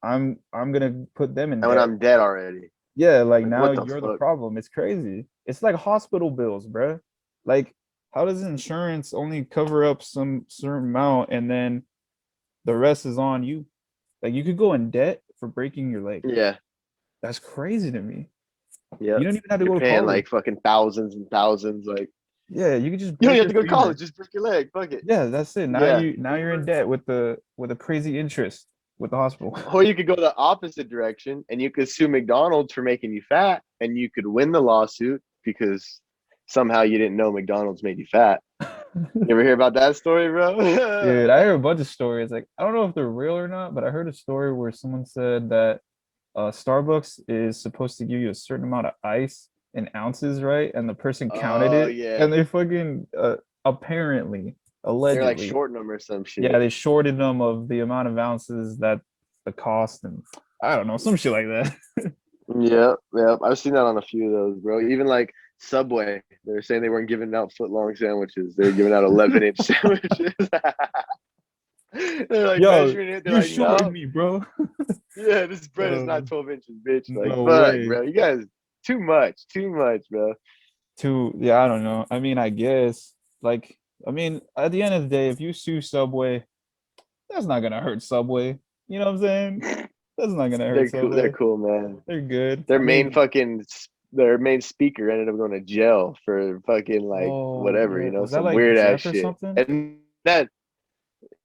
[SPEAKER 1] I'm gonna put them in
[SPEAKER 2] And when
[SPEAKER 1] debt.
[SPEAKER 2] I'm dead already,
[SPEAKER 1] Yeah, like
[SPEAKER 2] like
[SPEAKER 1] now
[SPEAKER 2] what the
[SPEAKER 1] you're the
[SPEAKER 2] fuck?
[SPEAKER 1] problem. It's crazy. It's like hospital bills, bruh. Like, how does insurance only cover up some certain amount and then the rest is on you? Like, you could go in debt for breaking your leg.
[SPEAKER 2] Yeah,
[SPEAKER 1] That's crazy to me.
[SPEAKER 2] yeah.
[SPEAKER 1] You don't even have to
[SPEAKER 2] You're
[SPEAKER 1] go to
[SPEAKER 2] paying
[SPEAKER 1] college.
[SPEAKER 2] like fucking thousands and thousands. Like
[SPEAKER 1] Yeah, you could just
[SPEAKER 2] you don't
[SPEAKER 1] break
[SPEAKER 2] have
[SPEAKER 1] your
[SPEAKER 2] to go to college,
[SPEAKER 1] femur.
[SPEAKER 2] just break your leg. Fuck it.
[SPEAKER 1] Yeah, that's it. Now
[SPEAKER 2] Yeah.
[SPEAKER 1] you're in debt with a crazy interest with the hospital.
[SPEAKER 2] Or you could go the opposite direction and you could sue McDonald's for making you fat, and you could win the lawsuit because somehow you didn't know McDonald's made you fat. You ever hear about that story, bro?
[SPEAKER 1] Dude, I heard a bunch of stories. Like, I don't know if they're real or not, but I heard a story where someone said that Starbucks is supposed to give you a certain amount of ice in ounces, right? And the person counted
[SPEAKER 2] Oh
[SPEAKER 1] it,
[SPEAKER 2] yeah.
[SPEAKER 1] and they fucking apparently,
[SPEAKER 2] They're like
[SPEAKER 1] allegedly,
[SPEAKER 2] shorting them or some
[SPEAKER 1] yeah,
[SPEAKER 2] shit.
[SPEAKER 1] they shorted them of the amount of ounces that the cost, and I don't know, some shit like that.
[SPEAKER 2] Yeah, yeah. I've seen that on a few of those, bro. Even like Subway, they're saying they weren't giving out foot long sandwiches. They were giving out 11-inch sandwiches. They're like
[SPEAKER 1] Yo,
[SPEAKER 2] measuring it. They're
[SPEAKER 1] you
[SPEAKER 2] like,
[SPEAKER 1] shorted
[SPEAKER 2] no,
[SPEAKER 1] me, bro.
[SPEAKER 2] yeah, this bread is not
[SPEAKER 1] Um,
[SPEAKER 2] 12 inches, bitch. Like,
[SPEAKER 1] no
[SPEAKER 2] fuck,
[SPEAKER 1] way.
[SPEAKER 2] bro. You guys, too much, bro.
[SPEAKER 1] Yeah, I don't know. I mean, I guess like I mean, at the end of the day, if you sue Subway, that's not gonna hurt Subway. You know what I'm saying? That's not gonna hurt
[SPEAKER 2] They're cool. They're
[SPEAKER 1] Subway.
[SPEAKER 2] cool, man.
[SPEAKER 1] They're good.
[SPEAKER 2] Their
[SPEAKER 1] I
[SPEAKER 2] main
[SPEAKER 1] mean,
[SPEAKER 2] fucking their main speaker ended up going to jail for fucking like
[SPEAKER 1] oh
[SPEAKER 2] whatever,
[SPEAKER 1] yeah, was that
[SPEAKER 2] some
[SPEAKER 1] like
[SPEAKER 2] weird ass
[SPEAKER 1] Jeff or
[SPEAKER 2] shit.
[SPEAKER 1] something?
[SPEAKER 2] And then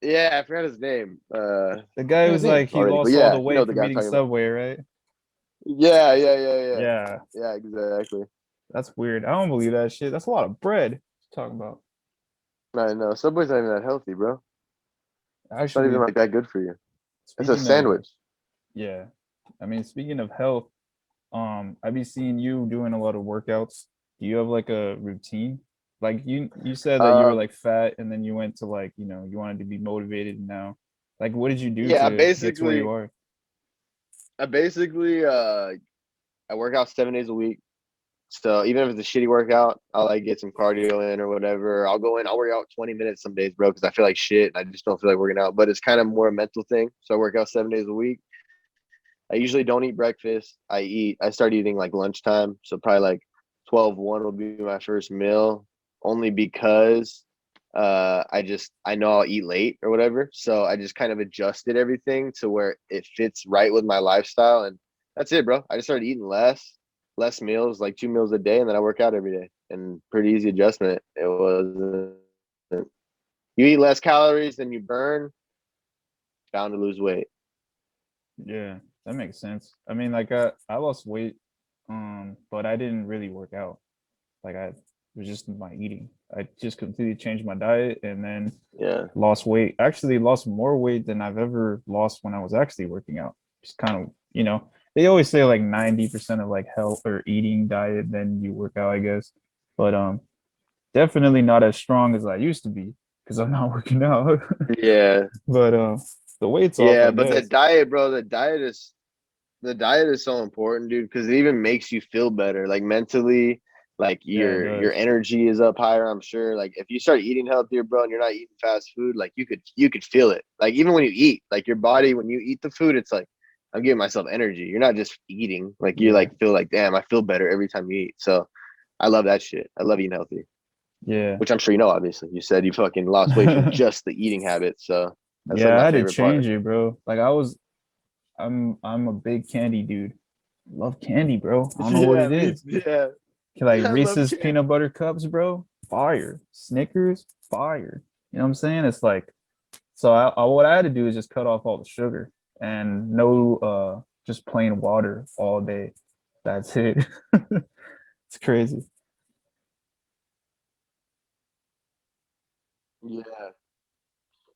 [SPEAKER 2] yeah, I forgot his name.
[SPEAKER 1] The
[SPEAKER 2] I
[SPEAKER 1] guy
[SPEAKER 2] forgot his
[SPEAKER 1] who's
[SPEAKER 2] name
[SPEAKER 1] like he
[SPEAKER 2] already. But
[SPEAKER 1] lost all
[SPEAKER 2] yeah,
[SPEAKER 1] the
[SPEAKER 2] you know
[SPEAKER 1] weight
[SPEAKER 2] the
[SPEAKER 1] from
[SPEAKER 2] guy I'm
[SPEAKER 1] eating
[SPEAKER 2] talking about.
[SPEAKER 1] Subway, right?
[SPEAKER 2] Yeah.
[SPEAKER 1] Yeah,
[SPEAKER 2] Yeah, exactly.
[SPEAKER 1] that's weird. I don't believe that shit. That's a lot of bread. Talking about
[SPEAKER 2] I know. Subway's not even that healthy, bro. It's not even
[SPEAKER 1] actually
[SPEAKER 2] like that good for you. It's a
[SPEAKER 1] speaking of
[SPEAKER 2] sandwich.
[SPEAKER 1] yeah, I mean speaking of health, I be seeing you doing a lot of workouts. Do you have like a routine? Like you said that you were
[SPEAKER 2] Um,
[SPEAKER 1] like fat and then you went to like, you wanted to be motivated now. Like what did you do
[SPEAKER 2] yeah,
[SPEAKER 1] to get to where you are?
[SPEAKER 2] I basically I work out 7 days a week. So even if it's a shitty workout, I'll like get some cardio in or whatever. I'll go in, I'll work out 20 minutes some days, bro, because I feel like shit and I just don't feel like working out. But it's kind of more a mental thing. So I work out 7 days a week. I usually don't eat breakfast. I start eating like lunchtime. So probably like 12, 1 will be my first meal, only because I know I'll eat late or whatever. So I just kind of adjusted everything to where it fits right with my lifestyle. And that's it, bro. I just started eating less meals, like 2 meals a day, and then I work out every day. And pretty easy adjustment. It was you eat less calories than you burn, bound to lose weight.
[SPEAKER 1] Yeah, that makes sense. I mean, like I lost weight, but I didn't really work out. Like it was just my eating. I just completely changed my diet and then
[SPEAKER 2] Yeah.
[SPEAKER 1] lost weight. Actually lost more weight than I've ever lost when I was actually working out. Just kind of, they always say like 90% of like health or eating diet, then you work out, I guess. But definitely not as strong as I used to be because I'm not working out.
[SPEAKER 2] Yeah.
[SPEAKER 1] But the weight's off,
[SPEAKER 2] Yeah,
[SPEAKER 1] I
[SPEAKER 2] but the
[SPEAKER 1] guess.
[SPEAKER 2] diet, bro, the diet is so important, dude, because it even makes you feel better, like mentally, like
[SPEAKER 1] Yeah, it
[SPEAKER 2] your
[SPEAKER 1] does.
[SPEAKER 2] energy is up higher, I'm sure. Like if you start eating healthier, bro, and you're not eating fast food, like you could feel it. Like even when you eat, like your body, when you eat the food, it's like I'm giving myself energy. You're not just eating, like you
[SPEAKER 1] Yeah.
[SPEAKER 2] like feel like, damn, I feel better every time you eat. So I love that shit. I love eating healthy,
[SPEAKER 1] Yeah.
[SPEAKER 2] which I'm sure you know, obviously. You said you fucking lost weight from just the eating habits. So that's like
[SPEAKER 1] Yeah, I
[SPEAKER 2] my
[SPEAKER 1] had to
[SPEAKER 2] favorite part.
[SPEAKER 1] change it, bro. Like I'm a big candy dude. Love candy, bro. I don't know what
[SPEAKER 2] Yeah,
[SPEAKER 1] it
[SPEAKER 2] me,
[SPEAKER 1] is.
[SPEAKER 2] yeah.
[SPEAKER 1] Like
[SPEAKER 2] I love
[SPEAKER 1] Reese's
[SPEAKER 2] candy.
[SPEAKER 1] peanut butter cups, bro. Fire. Snickers, fire. You know what I'm saying? It's like so what I had to do is just cut off all the sugar and no just plain water all day. That's it. It's crazy.
[SPEAKER 2] Yeah.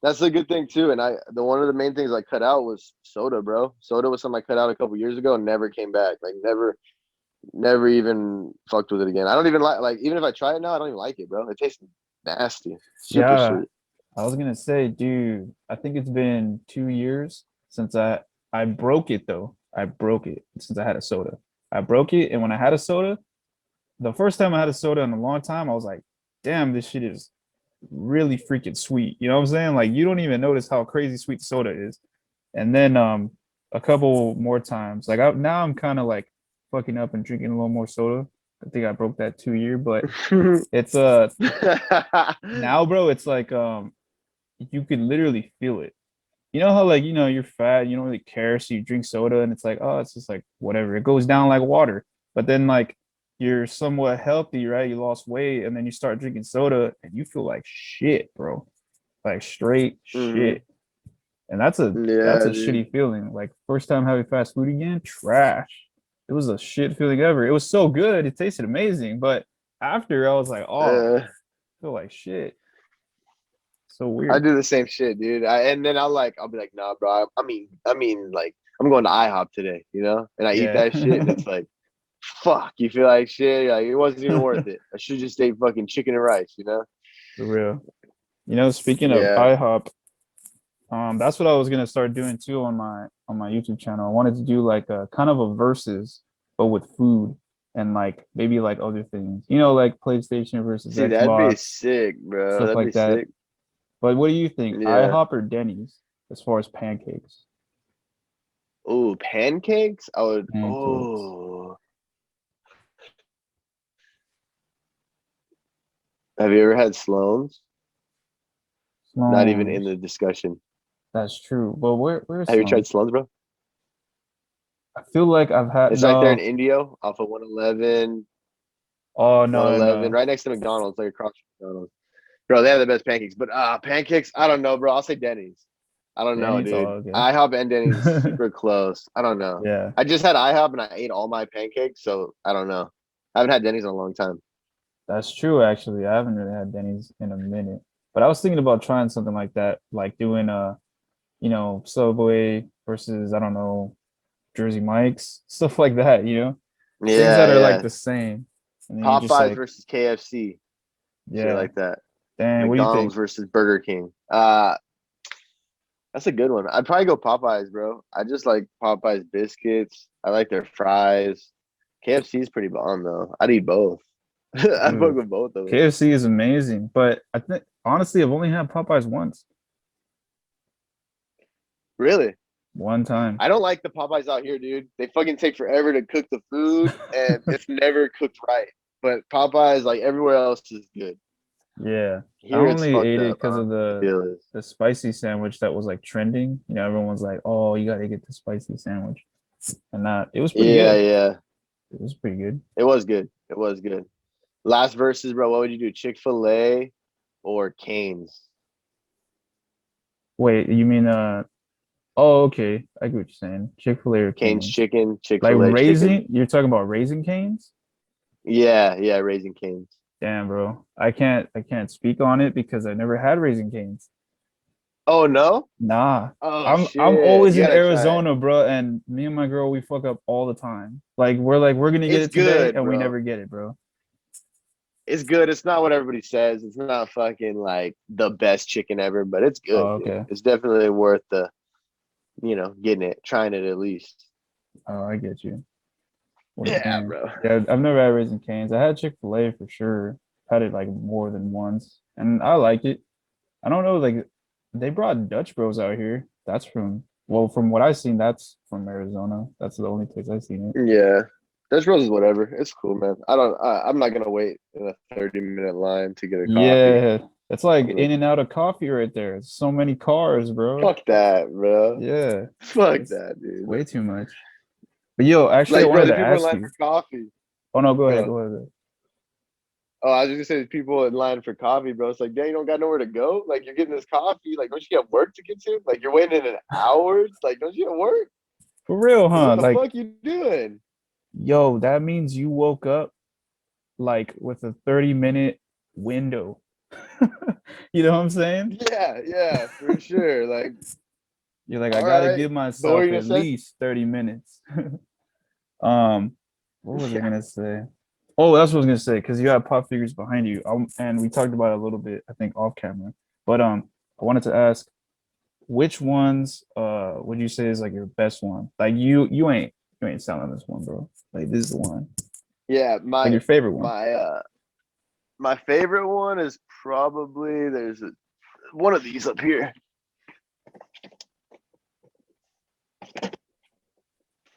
[SPEAKER 2] That's a good thing too. And the one of the main things I cut out was soda, bro. Soda was something I cut out a couple years ago and never came back. Like never even fucked with it again. I don't even like even if I try it now, I don't even like it, bro. It tastes nasty. Super
[SPEAKER 1] Yeah,
[SPEAKER 2] sweet.
[SPEAKER 1] I was gonna say, dude, I think it's been 2 years since I broke it though. I broke it since I had a soda. I broke it, and when I had a soda, the first time I had a soda in a long time, I was like, damn, this shit is really freaking sweet. You know what I'm saying? Like you don't even notice how crazy sweet soda is. And then a couple more times, like now I'm kind of like fucking up and drinking a little more soda. I think I broke that 2 year, but it's now, bro, it's like you could literally feel it. You know how like you're fat, you don't really care, so you drink soda and it's like, oh, it's just like whatever. It goes down like water. But then like you're somewhat healthy, right? You lost weight and then you start drinking soda and you feel like shit, bro. Like straight
[SPEAKER 2] hmm
[SPEAKER 1] shit. And that's
[SPEAKER 2] Yeah,
[SPEAKER 1] a
[SPEAKER 2] dude.
[SPEAKER 1] shitty feeling. Like first time having fast food again, trash. It was a shit feeling ever. It was so good. It tasted amazing, but after I was like, oh,
[SPEAKER 2] Uh,
[SPEAKER 1] I feel like shit. So
[SPEAKER 2] I
[SPEAKER 1] weird.
[SPEAKER 2] do the same shit, dude. And then I'll be like, nah, bro. I mean, like I'm going to IHOP today, and I eat
[SPEAKER 1] Yeah.
[SPEAKER 2] that shit, and it's like, fuck, you feel like shit. Like it wasn't even worth it. I should just ate fucking chicken and rice.
[SPEAKER 1] For real. Speaking of
[SPEAKER 2] Yeah.
[SPEAKER 1] IHOP, that's what I was gonna start doing too on my YouTube channel. I wanted to do like a kind of a versus, but with food and like maybe like other things, like PlayStation versus
[SPEAKER 2] See, that'd be
[SPEAKER 1] Xbox,
[SPEAKER 2] sick, bro.
[SPEAKER 1] stuff
[SPEAKER 2] That'd be
[SPEAKER 1] like that.
[SPEAKER 2] sick.
[SPEAKER 1] But what do you think?
[SPEAKER 2] Yeah.
[SPEAKER 1] IHOP or Denny's as far as pancakes?
[SPEAKER 2] Oh, pancakes? I would.
[SPEAKER 1] Pancakes.
[SPEAKER 2] Oh, have you ever had Sloan's? Not even in
[SPEAKER 1] Sloan's.
[SPEAKER 2] the discussion.
[SPEAKER 1] That's true. But where's
[SPEAKER 2] Have you tried
[SPEAKER 1] Sloan's?
[SPEAKER 2] Sloan's, bro?
[SPEAKER 1] I feel like I've had
[SPEAKER 2] It's right there in
[SPEAKER 1] no.
[SPEAKER 2] Indio off of 111,
[SPEAKER 1] Oh no,
[SPEAKER 2] 111,
[SPEAKER 1] no.
[SPEAKER 2] right next to McDonald's, like across from McDonald's. Bro, they have the best pancakes. But pancakes, I don't know, bro. I'll say Denny's. I don't know,
[SPEAKER 1] Denny's.
[SPEAKER 2] dude.
[SPEAKER 1] Oh, okay.
[SPEAKER 2] IHOP and Denny's super close. I don't know.
[SPEAKER 1] Yeah,
[SPEAKER 2] I just had IHOP and I ate all my pancakes, so I don't know. I haven't had Denny's in a long time.
[SPEAKER 1] that's true. Actually, I haven't really had Denny's in a minute. But I was thinking about trying something like that, like doing Subway versus I don't know, Jersey Mike's, stuff like that. Things
[SPEAKER 2] Yeah,
[SPEAKER 1] that are like
[SPEAKER 2] yeah.
[SPEAKER 1] the same, and then you just
[SPEAKER 2] Popeyes
[SPEAKER 1] like,
[SPEAKER 2] versus KFC, shit
[SPEAKER 1] yeah.
[SPEAKER 2] like that.
[SPEAKER 1] Damn, what do you
[SPEAKER 2] McDonald's
[SPEAKER 1] think?
[SPEAKER 2] versus Burger King. That's a good one. I'd probably go Popeyes, bro. I just like Popeyes biscuits. I like their fries. KFC is pretty bomb though. I'd eat both. I'd fuck
[SPEAKER 1] Dude,
[SPEAKER 2] with both of them.
[SPEAKER 1] KFC is amazing, but I think honestly, I've only had Popeyes once,
[SPEAKER 2] Really?
[SPEAKER 1] one time.
[SPEAKER 2] I don't like the Popeyes out here, dude. They fucking take forever to cook the food and it's never cooked right. But Popeyes, like everywhere else, is good.
[SPEAKER 1] Yeah, I
[SPEAKER 2] Here it's
[SPEAKER 1] only
[SPEAKER 2] fucked
[SPEAKER 1] ate it
[SPEAKER 2] up.
[SPEAKER 1] because of
[SPEAKER 2] The
[SPEAKER 1] the
[SPEAKER 2] deal is.
[SPEAKER 1] the spicy sandwich that was like trending. Everyone's like, "Oh, you got to get the spicy sandwich," and it was pretty
[SPEAKER 2] Yeah,
[SPEAKER 1] good.
[SPEAKER 2] yeah.
[SPEAKER 1] It was pretty good.
[SPEAKER 2] It was good. It was good. Last verses, bro. What would you do? Chick-fil-A or Cane's?
[SPEAKER 1] Wait, you mean Oh, okay. I get what you're saying. Chick-fil-A or
[SPEAKER 2] Cane's
[SPEAKER 1] Cane's.
[SPEAKER 2] chicken,
[SPEAKER 1] Like
[SPEAKER 2] Chick-fil-A chicken.
[SPEAKER 1] raisin? You're talking about Raisin Cane's?
[SPEAKER 2] Yeah, yeah, Raising Cane's.
[SPEAKER 1] Damn, bro. I can't speak on it because I never had Raisin Cane's.
[SPEAKER 2] Oh no?
[SPEAKER 1] Nah.
[SPEAKER 2] Oh
[SPEAKER 1] I'm
[SPEAKER 2] shit.
[SPEAKER 1] always
[SPEAKER 2] You
[SPEAKER 1] in
[SPEAKER 2] gotta try it.
[SPEAKER 1] Arizona, bro, and me and my girl we fuck up all the time. We're gonna get
[SPEAKER 2] It's
[SPEAKER 1] it today
[SPEAKER 2] good,
[SPEAKER 1] and we
[SPEAKER 2] bro.
[SPEAKER 1] never get it, bro.
[SPEAKER 2] It's good. It's not what everybody says. It's not fucking like the best chicken ever, but it's good,
[SPEAKER 1] Oh,
[SPEAKER 2] dude.
[SPEAKER 1] okay.
[SPEAKER 2] It's definitely worth getting it, trying it at least.
[SPEAKER 1] Oh, I get you. What a
[SPEAKER 2] Yeah,
[SPEAKER 1] game.
[SPEAKER 2] bro.
[SPEAKER 1] Yeah, I've never had Raisin Cane's. I had Chick-fil-A for sure. Had it like more than once. And I like it. I don't know, like they brought Dutch Bros out here. From what I've seen, that's from Arizona. That's the only place I've seen it.
[SPEAKER 2] Yeah. Dutch Bros is whatever. It's cool, man. I'm not gonna wait in a 30-minute line to get a coffee.
[SPEAKER 1] Yeah, it's like
[SPEAKER 2] I'm like,
[SPEAKER 1] in and out of coffee right there. It's so many cars, bro.
[SPEAKER 2] fuck that, bro.
[SPEAKER 1] Yeah,
[SPEAKER 2] Fuck
[SPEAKER 1] it's
[SPEAKER 2] that, dude.
[SPEAKER 1] way too much. But yo, actually, I
[SPEAKER 2] Like, bro,
[SPEAKER 1] wanted
[SPEAKER 2] the
[SPEAKER 1] to
[SPEAKER 2] people in
[SPEAKER 1] ask
[SPEAKER 2] line
[SPEAKER 1] you.
[SPEAKER 2] for coffee.
[SPEAKER 1] Oh no, go ahead,
[SPEAKER 2] Go.
[SPEAKER 1] go ahead.
[SPEAKER 2] Oh, I was just gonna say there's people in line for coffee, bro. It's like, damn, you don't got nowhere to go. Like, you're getting this coffee. Like, don't you have work to get to? Like, you're waiting in an hour. Like, don't you have work?
[SPEAKER 1] For real,
[SPEAKER 2] Like, what
[SPEAKER 1] huh?
[SPEAKER 2] the
[SPEAKER 1] Like,
[SPEAKER 2] fuck you doing?
[SPEAKER 1] yo, that means you woke up like with a 30-minute window. You know what I'm saying?
[SPEAKER 2] Yeah, yeah, for sure. Like,
[SPEAKER 1] You're like, I
[SPEAKER 2] all
[SPEAKER 1] gotta
[SPEAKER 2] right.
[SPEAKER 1] give
[SPEAKER 2] But what were
[SPEAKER 1] myself
[SPEAKER 2] you gonna
[SPEAKER 1] at
[SPEAKER 2] say?
[SPEAKER 1] least 30 minutes. Um, what was I gonna say? Oh, that's what I was gonna say, because you have pop figures behind you. And we talked about it a little bit, I think, off camera. But I wanted to ask, which ones would you say is like your best one? Like you ain't selling this one, bro. Like this is the one.
[SPEAKER 2] Yeah,
[SPEAKER 1] Like your favorite one.
[SPEAKER 2] my favorite one is probably one of these up here.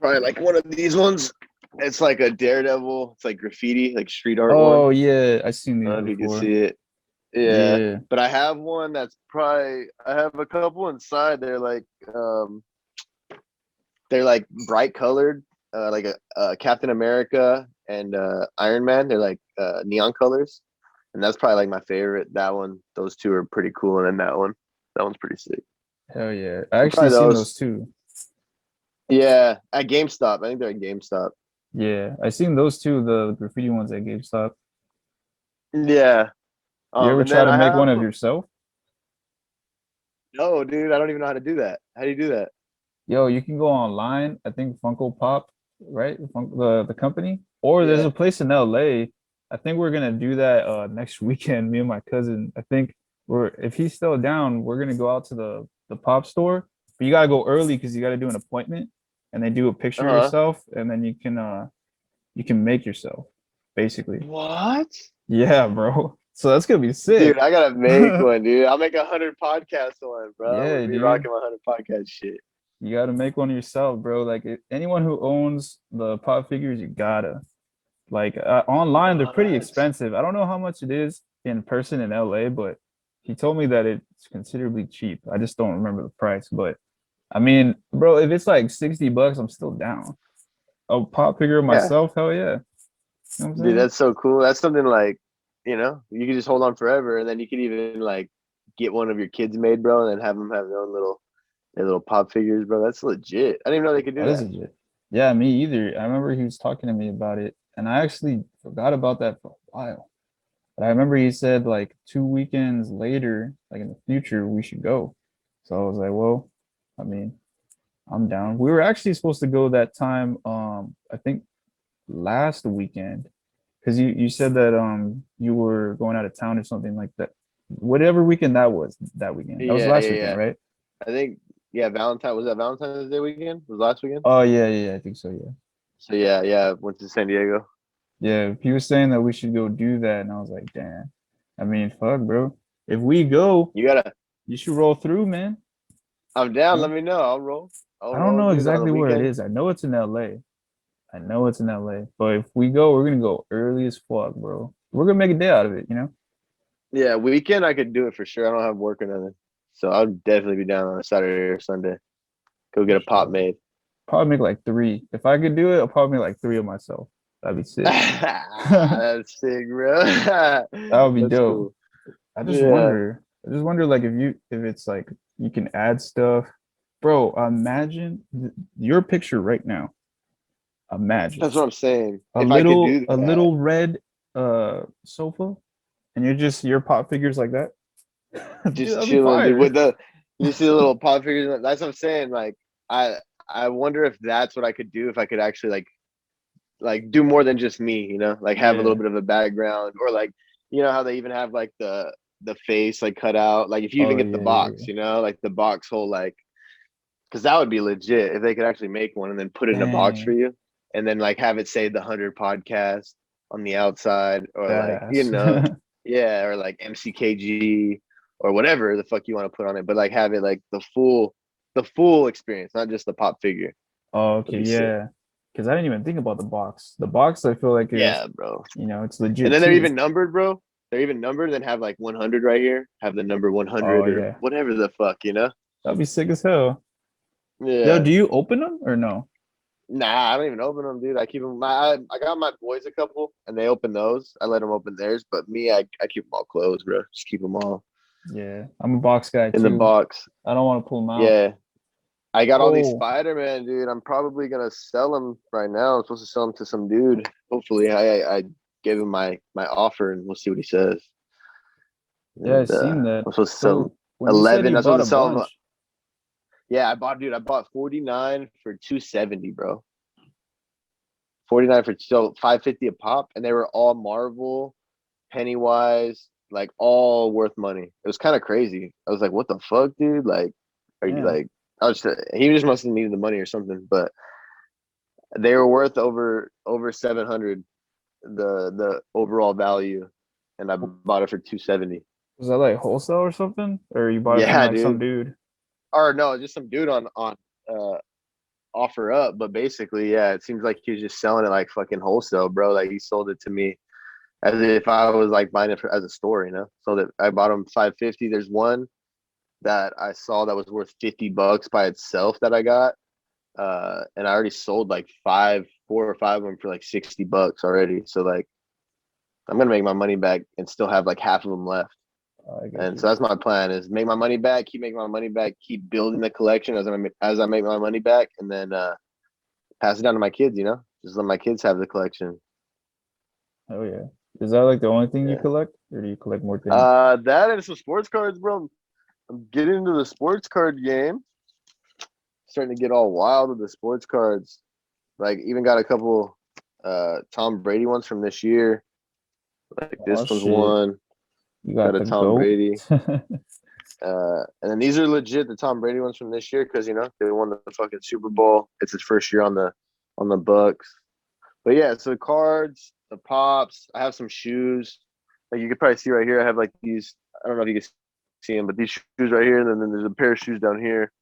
[SPEAKER 2] Probably like one of these ones. It's like a Daredevil. It's like graffiti, like street art one.
[SPEAKER 1] Oh yeah, I've seen
[SPEAKER 2] I
[SPEAKER 1] these
[SPEAKER 2] don't know if you can
[SPEAKER 1] before.
[SPEAKER 2] see it. Yeah,
[SPEAKER 1] Yeah.
[SPEAKER 2] but I have one that's probably I have a couple inside. They're like bright colored, like a Captain America and Iron Man. They're like neon colors, and that's probably like my favorite. That one, those two are pretty cool, and then that one's pretty sick.
[SPEAKER 1] Hell yeah. I
[SPEAKER 2] So
[SPEAKER 1] actually
[SPEAKER 2] probably
[SPEAKER 1] seen
[SPEAKER 2] those.
[SPEAKER 1] those too.
[SPEAKER 2] Yeah, at GameStop. I think they're at GameStop.
[SPEAKER 1] Yeah. I seen those two, the graffiti ones at GameStop.
[SPEAKER 2] Yeah.
[SPEAKER 1] You ever
[SPEAKER 2] And
[SPEAKER 1] try
[SPEAKER 2] then
[SPEAKER 1] to
[SPEAKER 2] I
[SPEAKER 1] make one
[SPEAKER 2] have
[SPEAKER 1] of yourself?
[SPEAKER 2] no, dude. I don't even know how to do that. How do you do that?
[SPEAKER 1] Yo, you can go online. I think Funko Pop, right? The company, or there's
[SPEAKER 2] Yeah.
[SPEAKER 1] a place in LA. I think we're gonna do that next weekend. Me and my cousin. I think if he's still down, we're gonna go out to the pop store. But you gotta go early because you gotta do an appointment, and they do a picture of
[SPEAKER 2] Uh huh.
[SPEAKER 1] yourself, and then you can make yourself, basically.
[SPEAKER 2] What?
[SPEAKER 1] Yeah, bro. So that's gonna be
[SPEAKER 2] Dude,
[SPEAKER 1] sick.
[SPEAKER 2] I gotta make one, dude. I'll make 100 podcast one, bro. I'm gonna
[SPEAKER 1] Yeah,
[SPEAKER 2] be
[SPEAKER 1] dude.
[SPEAKER 2] rocking my 100 podcast shit.
[SPEAKER 1] You gotta make one yourself, bro. Like anyone who owns the pop figures, you gotta. Like online, they're
[SPEAKER 2] Bro,
[SPEAKER 1] pretty
[SPEAKER 2] that's
[SPEAKER 1] expensive. I don't know how much it is in person in LA, but he told me that it's considerably cheap. I just don't remember the price. But I mean, bro, if it's like 60 bucks, I'm still down. A pop figure of
[SPEAKER 2] yeah,
[SPEAKER 1] myself, hell yeah. You know what I'm
[SPEAKER 2] dude,
[SPEAKER 1] saying?
[SPEAKER 2] that's so cool. That's something like, you can just hold on forever, and then you could even like get one of your kids made, bro, and then have them have their little pop figures, bro. That's legit. I didn't even know they could do
[SPEAKER 1] That is
[SPEAKER 2] that.
[SPEAKER 1] legit. Yeah, me either. I remember he was talking to me about it, and I actually forgot about that for a while. But I remember he said like 2 weekends later, like in the future, we should go. So I was like, well, I mean, I'm down. We were actually supposed to go that time, I think last weekend, because you said that you were going out of town or something like that. Whatever weekend that was, that weekend. That was
[SPEAKER 2] Yeah,
[SPEAKER 1] last
[SPEAKER 2] yeah,
[SPEAKER 1] weekend,
[SPEAKER 2] yeah.
[SPEAKER 1] right?
[SPEAKER 2] I think was that Valentine's Day weekend? Was last weekend?
[SPEAKER 1] Oh yeah, yeah, yeah, I think so, yeah.
[SPEAKER 2] So yeah, yeah, went to San Diego.
[SPEAKER 1] Yeah, he was saying that we should go do that, and I was like, damn. I mean, fuck, bro. If we go,
[SPEAKER 2] You gotta.
[SPEAKER 1] you should roll through, man.
[SPEAKER 2] I'm down.
[SPEAKER 1] Huh?
[SPEAKER 2] Let me know. I'll roll. I'll
[SPEAKER 1] I don't
[SPEAKER 2] roll,
[SPEAKER 1] know
[SPEAKER 2] dude, on the
[SPEAKER 1] exactly where it
[SPEAKER 2] weekend.
[SPEAKER 1] is. I know it's in LA. I know it's in LA. But if we go, we're gonna go early as fuck, bro. We're gonna make a day out of it, you know?
[SPEAKER 2] Yeah, weekend I could do it for sure. I don't have work or nothing, so I'll definitely be down on a Saturday or Sunday. Go
[SPEAKER 1] For
[SPEAKER 2] get a pop
[SPEAKER 1] sure.
[SPEAKER 2] made.
[SPEAKER 1] Probably make like three. If I could do it, I'll probably make like three of myself. That'd be sick. That
[SPEAKER 2] That's sick, bro.
[SPEAKER 1] would be
[SPEAKER 2] That's
[SPEAKER 1] dope.
[SPEAKER 2] cool.
[SPEAKER 1] I just
[SPEAKER 2] Yeah,
[SPEAKER 1] wonder. I just wonder like if it's like you can add stuff. Bro, imagine your picture right now. Imagine
[SPEAKER 2] that's what I'm saying. If I could do
[SPEAKER 1] a
[SPEAKER 2] that,
[SPEAKER 1] little red sofa and you're just your pop figures like that. Dude,
[SPEAKER 2] just
[SPEAKER 1] that'd be
[SPEAKER 2] chilling, dude.
[SPEAKER 1] fire.
[SPEAKER 2] With the you see the little pop figures. That's what I'm saying. Like I I wonder if that's what I could do if I could actually like do more than just me, like have a little
[SPEAKER 1] Yeah.
[SPEAKER 2] bit of a background, or like how they even have like the face like cut out, like if you
[SPEAKER 1] Oh
[SPEAKER 2] even get the
[SPEAKER 1] yeah, yeah,
[SPEAKER 2] box,
[SPEAKER 1] yeah.
[SPEAKER 2] like the box whole, like, because that would be legit if they could actually make one and then put it in a box for
[SPEAKER 1] Dang.
[SPEAKER 2] you, and then like have it say the 100 podcast on the outside, or like
[SPEAKER 1] Badass.
[SPEAKER 2] yeah, or like MCKG or whatever the fuck you want to put on it, but like have it like the full experience, not just the pop figure.
[SPEAKER 1] Oh,
[SPEAKER 2] That'd
[SPEAKER 1] okay,
[SPEAKER 2] be sick.
[SPEAKER 1] yeah. Because I didn't even think about the box. The box I feel like is,
[SPEAKER 2] Yeah, bro.
[SPEAKER 1] it's
[SPEAKER 2] And
[SPEAKER 1] legit
[SPEAKER 2] then they're
[SPEAKER 1] too.
[SPEAKER 2] even numbered, bro. They're even numbered, then have like 100 right here, have the number
[SPEAKER 1] Oh
[SPEAKER 2] 100 or
[SPEAKER 1] yeah.
[SPEAKER 2] whatever the fuck.
[SPEAKER 1] That'd be sick as hell. Yo,
[SPEAKER 2] Yeah.
[SPEAKER 1] do you open them or no?
[SPEAKER 2] Nah, I don't even open them, dude. I keep them. I got my boys a couple, and they open those. I let them open theirs, but me, I keep them all closed, bro. Just keep them all
[SPEAKER 1] Yeah. I'm a box guy
[SPEAKER 2] in the
[SPEAKER 1] too.
[SPEAKER 2] box.
[SPEAKER 1] I don't want to pull them out.
[SPEAKER 2] Yeah. I got all these
[SPEAKER 1] Oh,
[SPEAKER 2] Spider-Man, dude. I'm probably gonna sell them right now. I'm supposed to sell them to some dude. Hopefully, I gave him my offer, and we'll see what he says.
[SPEAKER 1] yeah, I
[SPEAKER 2] And
[SPEAKER 1] seen that.
[SPEAKER 2] I'm supposed to sell them
[SPEAKER 1] So when you said
[SPEAKER 2] 11.
[SPEAKER 1] you
[SPEAKER 2] I'm supposed
[SPEAKER 1] bought
[SPEAKER 2] to
[SPEAKER 1] a
[SPEAKER 2] sell them.
[SPEAKER 1] bunch,
[SPEAKER 2] Yeah, I bought 49 for 270, bro. 49 for so 550 a pop, and they were all Marvel, Pennywise, like all worth money. It was kind of crazy. I was like, what the fuck, dude? Like, are you
[SPEAKER 1] damn.
[SPEAKER 2] like, I was he just must have needed the money or something, but they were worth over 700, the overall value, and I bought it for 270.
[SPEAKER 1] Was that like wholesale or something? Or you bought it from
[SPEAKER 2] Yeah,
[SPEAKER 1] like some
[SPEAKER 2] dude.
[SPEAKER 1] dude?
[SPEAKER 2] Or no, just some dude on uh offer up, but basically, yeah, it seems like he was just selling it like fucking wholesale, bro. Like he sold it to me as if I was like buying it as a store. So that I bought him 550. There's one that I saw that was worth $50 by itself that I got, and I already sold like 4 or 5 of them for like $60 already. So like I'm gonna make my money back and still have like half of them left.
[SPEAKER 1] I get
[SPEAKER 2] And
[SPEAKER 1] you.
[SPEAKER 2] so that's my plan: is make my money back, keep making my money back, keep building the collection as I make my money back, and then pass it down to my kids. Just let my kids have the collection.
[SPEAKER 1] Oh yeah. Is that like the only thing you
[SPEAKER 2] Yeah.
[SPEAKER 1] collect, or do you collect more things?
[SPEAKER 2] That and some sports cards, bro. I'm getting into the sports card game. Starting to get all wild with the sports cards. Like even got a couple Tom Brady ones from this year. Like
[SPEAKER 1] Oh
[SPEAKER 2] this one's
[SPEAKER 1] shit.
[SPEAKER 2] one.
[SPEAKER 1] You
[SPEAKER 2] Got
[SPEAKER 1] got
[SPEAKER 2] a
[SPEAKER 1] the
[SPEAKER 2] Tom
[SPEAKER 1] goat?
[SPEAKER 2] Brady. And then these are legit, the Tom Brady ones from this year, because they won the fucking Super Bowl. It's his first year on the Bucks. But yeah, so cards, the pops. I have some shoes. Like you could probably see right here, I have like these. I don't know if you can see them, but these shoes right here, and then there's a pair of shoes down here.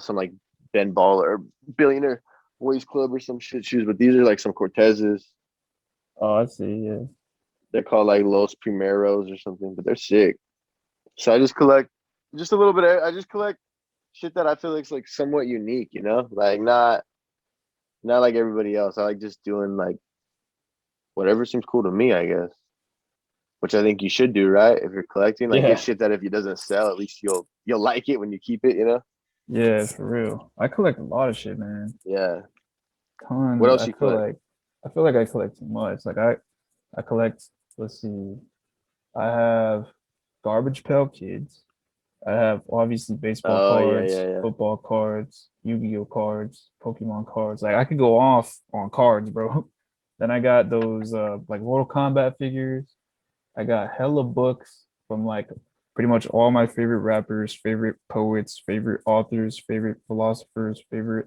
[SPEAKER 2] Some like Ben Baller or Billionaire Boys Club or some shit shoes, but these are like some Cortezes.
[SPEAKER 1] Oh, I see. Yeah.
[SPEAKER 2] They're called like Los Primeros or something, but they're sick. So I just collect just a little bit. I just collect shit that I feel like somewhat unique, you know, like not like everybody else. I like just doing like whatever seems cool to me, I guess. Which I think you should do, right? If you're collecting, like get
[SPEAKER 1] Yeah.
[SPEAKER 2] shit that if it doesn't sell, at least you'll like it when you keep it, you know?
[SPEAKER 1] Yeah, for real. I collect a lot of shit, man.
[SPEAKER 2] Yeah. What
[SPEAKER 1] Tons.
[SPEAKER 2] else you collect?
[SPEAKER 1] I feel like I collect too much. I collect, let's see, I have Garbage Pail Kids. I have obviously baseball
[SPEAKER 2] Oh yeah,
[SPEAKER 1] cards,
[SPEAKER 2] yeah, yeah.
[SPEAKER 1] football cards, Yu-Gi-Oh cards, Pokemon cards. Like I could go off on cards, bro. Then I got those like Mortal Kombat figures. I got hella books from like pretty much all my favorite rappers, favorite poets, favorite authors, favorite philosophers, favorite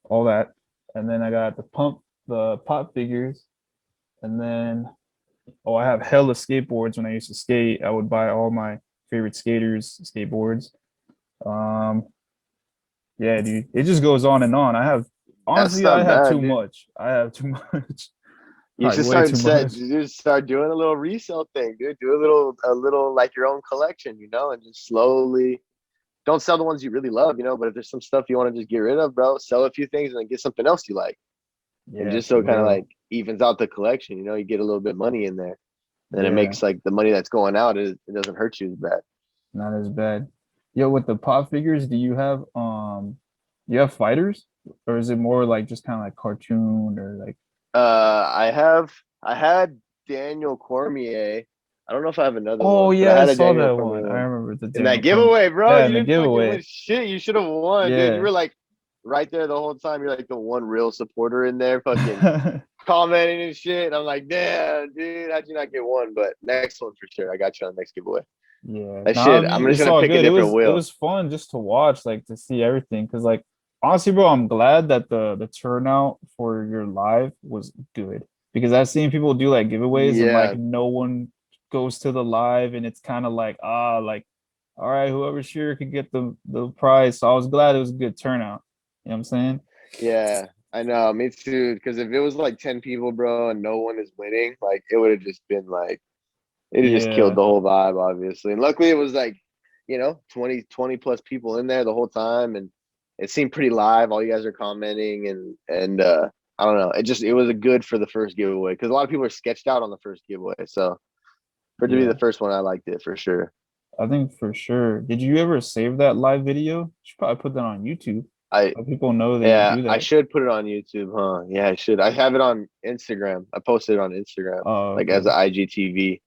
[SPEAKER 1] all that. And then I got the pop figures. And then oh, I have hella skateboards. When I used to skate, I would buy all my favorite skaters skateboards. Um, yeah, dude, it just goes on and on.
[SPEAKER 2] That's
[SPEAKER 1] Honestly, I
[SPEAKER 2] not
[SPEAKER 1] have
[SPEAKER 2] bad,
[SPEAKER 1] too
[SPEAKER 2] dude.
[SPEAKER 1] much. I have too much,
[SPEAKER 2] You
[SPEAKER 1] probably
[SPEAKER 2] should
[SPEAKER 1] way too much.
[SPEAKER 2] you just start doing a little resale thing, dude. Do a little like your own collection, you know, and just slowly don't sell the ones you really love, you know, but if there's some stuff you want to just get rid of, bro, sell a few things and then get something else you like. And
[SPEAKER 1] Yeah,
[SPEAKER 2] just
[SPEAKER 1] for
[SPEAKER 2] so it kind of
[SPEAKER 1] real.
[SPEAKER 2] like evens out the collection, you know, you get a little bit of money in there. Then it
[SPEAKER 1] Yeah,
[SPEAKER 2] makes like the money that's going out, it doesn't hurt you as bad.
[SPEAKER 1] not as bad. Yo, with the pop figures, do you have fighters, or is it more like just kind of like cartoon or like?
[SPEAKER 2] I had Daniel Cormier. I don't know if I have another
[SPEAKER 1] Oh
[SPEAKER 2] one, but I
[SPEAKER 1] yeah, I
[SPEAKER 2] had a
[SPEAKER 1] saw
[SPEAKER 2] Daniel
[SPEAKER 1] that
[SPEAKER 2] Cormier
[SPEAKER 1] one. I
[SPEAKER 2] one.
[SPEAKER 1] remember the
[SPEAKER 2] In that
[SPEAKER 1] Daniel Cormier.
[SPEAKER 2] giveaway, bro,
[SPEAKER 1] Yeah,
[SPEAKER 2] you
[SPEAKER 1] in the
[SPEAKER 2] didn't fucking win
[SPEAKER 1] giveaway.
[SPEAKER 2] shit. You should have won, dude. You
[SPEAKER 1] Yeah.
[SPEAKER 2] were like right there the whole time. You're like the one real supporter in there, fucking commenting and shit. I'm like, damn, dude, how'd you not get one? But next one for sure. I got you on the next giveaway.
[SPEAKER 1] Yeah,
[SPEAKER 2] That
[SPEAKER 1] no, I
[SPEAKER 2] shit, I'm
[SPEAKER 1] mean
[SPEAKER 2] just
[SPEAKER 1] it's
[SPEAKER 2] gonna
[SPEAKER 1] all
[SPEAKER 2] pick a
[SPEAKER 1] good.
[SPEAKER 2] different
[SPEAKER 1] It
[SPEAKER 2] wheel.
[SPEAKER 1] was fun just to watch, like to see everything. Cause like honestly, bro, I'm glad that the turnout for your live was good because I've seen people do like giveaways and like
[SPEAKER 2] Yeah,
[SPEAKER 1] no one goes to the live and it's kind of like like all right, whoever's here could get the prize. So I was glad it was a good turnout. You know what I'm saying?
[SPEAKER 2] yeah, I know. Me too. Because if it was like 10 people, bro, and no one is winning, like it would have just been like it just killed
[SPEAKER 1] Yeah,
[SPEAKER 2] the whole vibe, obviously. And luckily it was like, 20 plus people in there the whole time. And it seemed pretty live. All you guys are commenting and I don't know. It was a good for the first giveaway because a lot of people are sketched out on the first giveaway. So for it to be the
[SPEAKER 1] yeah.
[SPEAKER 2] first one, I liked it for sure.
[SPEAKER 1] I think for sure. Did you ever save that live video? You should probably put that on YouTube.
[SPEAKER 2] I
[SPEAKER 1] Let people know that you
[SPEAKER 2] Yeah,
[SPEAKER 1] do
[SPEAKER 2] I
[SPEAKER 1] that.
[SPEAKER 2] should put it on YouTube, huh? Yeah, I should. I have it on Instagram. I posted it on Instagram,
[SPEAKER 1] Oh,
[SPEAKER 2] like as
[SPEAKER 1] okay.
[SPEAKER 2] an IGTV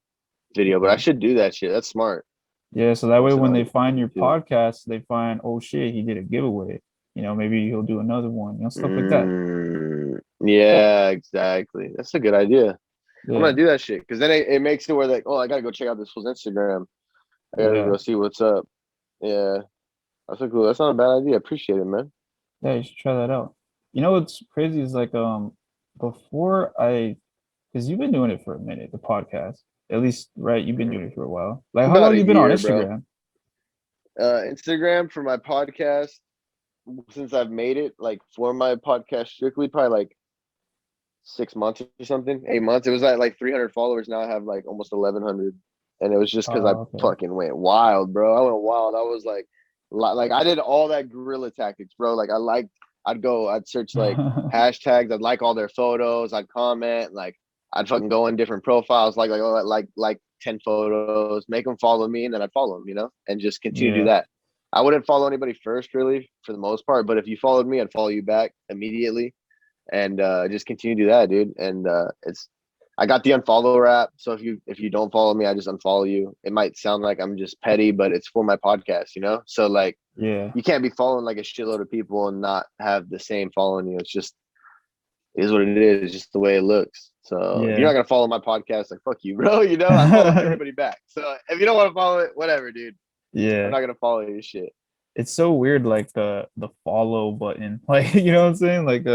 [SPEAKER 2] video, but I
[SPEAKER 1] Yeah.
[SPEAKER 2] should do that shit. That's smart.
[SPEAKER 1] Yeah, so that way
[SPEAKER 2] Post it
[SPEAKER 1] when they
[SPEAKER 2] on
[SPEAKER 1] find your
[SPEAKER 2] YouTube.
[SPEAKER 1] podcast, they find, oh shit, he did a giveaway. Maybe he'll do another one, stuff like that.
[SPEAKER 2] Yeah, exactly. That's a good idea. I'm gonna
[SPEAKER 1] Yeah,
[SPEAKER 2] do that shit because then it makes it where like, oh, I gotta go check out this fool's Instagram. I gotta
[SPEAKER 1] yeah.
[SPEAKER 2] go see what's up. Yeah, that's a cool. That's not a bad idea. Appreciate it, man.
[SPEAKER 1] Yeah, you should try that out. You know what's crazy is like before I because you've been doing it for a minute, the podcast. At least, right, you've been
[SPEAKER 2] Mhm.
[SPEAKER 1] doing it for a while. Like how
[SPEAKER 2] About
[SPEAKER 1] long
[SPEAKER 2] a
[SPEAKER 1] you been on
[SPEAKER 2] year, bro.
[SPEAKER 1] Instagram?
[SPEAKER 2] Instagram for my podcast since I've made it, like for my podcast strictly, probably like 6 months or something, 8 months. It was at like 300 followers. Now I have like almost 1,100, and it was just because I
[SPEAKER 1] Okay.
[SPEAKER 2] fucking went wild, bro. I went wild. I was like I did all that guerrilla tactics, bro. Like I'd search like hashtags. I'd like all their photos. I'd comment. Like I'd fucking go in different profiles, like 10 photos, make them follow me, and then I'd follow them, and just continue to do
[SPEAKER 1] Yeah,
[SPEAKER 2] that. I wouldn't follow anybody first, really, for the most part. But if you followed me, I'd follow you back immediately and just continue to do that, dude. And it's I got the unfollow app, so if you don't follow me, I just unfollow you. It might sound like I'm just petty, but it's for my podcast, you know. So like,
[SPEAKER 1] yeah,
[SPEAKER 2] you can't be following like a shitload of people and not have the same following you. It's just it is what it is. It's just the way it looks. So if you're not
[SPEAKER 1] yeah.
[SPEAKER 2] gonna follow my podcast, like fuck you, bro. I follow everybody back. So if you don't want to follow it, whatever, dude. I'm
[SPEAKER 1] Yeah.
[SPEAKER 2] not gonna follow your shit.
[SPEAKER 1] It's so weird, like the follow button. Like, you know what I'm saying? Like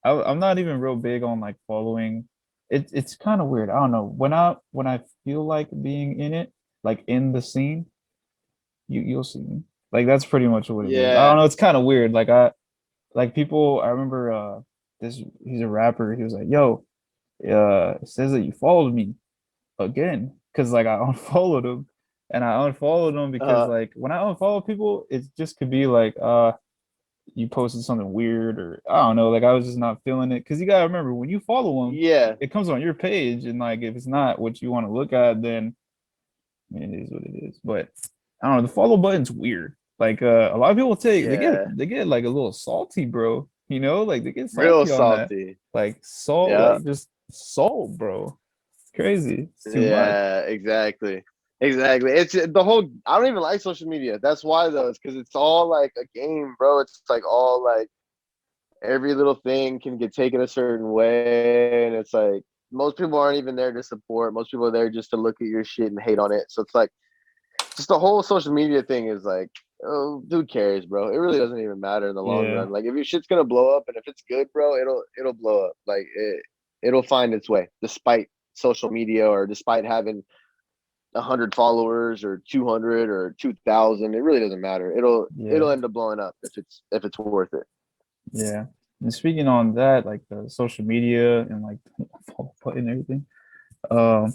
[SPEAKER 1] I'm not even real big on like following. it's kind of weird. I don't know. When I feel like being in it, like in the scene, you'll see me. Like that's pretty much what it is. I don't
[SPEAKER 2] Yeah.
[SPEAKER 1] know. It's kind of weird. Like people. I remember this. He's a rapper. He was like, "Yo, it says that you followed me again," because like I unfollowed him, and I unfollowed him because
[SPEAKER 2] Uh,
[SPEAKER 1] like when I unfollow people, it just could be like you posted something weird or I don't know. Like I was just not feeling it because you gotta remember when you follow him,
[SPEAKER 2] yeah.
[SPEAKER 1] it comes on your page, and like if it's not what you want to look at, then I mean, it is what it is. But I don't know. The follow button's weird. Like a lot of people take
[SPEAKER 2] Yeah.
[SPEAKER 1] they get like a little salty, bro. You know, like they get
[SPEAKER 2] Real
[SPEAKER 1] salty on that.
[SPEAKER 2] salty.
[SPEAKER 1] Like salt,
[SPEAKER 2] Yeah.
[SPEAKER 1] like just salt, bro. It's crazy. It's too much.
[SPEAKER 2] Yeah, exactly. Exactly. It's the whole I don't even like social media. That's why though. It's because it's all like a game, bro. It's like all like every little thing can get taken a certain way. And it's like most people aren't even there to support. Most people are there just to look at your shit and hate on it. So it's like just the whole social media thing is like, oh, who cares, bro? It really doesn't even matter in the long
[SPEAKER 1] Yeah.
[SPEAKER 2] run. Like if your shit's gonna blow up and if it's good, bro, it'll blow up. Like it'll find its way, despite social media or despite having 100 followers or 200 or 2,000. It really doesn't matter. It'll
[SPEAKER 1] Yeah.
[SPEAKER 2] end up blowing up if it's worth it.
[SPEAKER 1] Yeah. And speaking on that, like the social media and like follow button and everything. Um,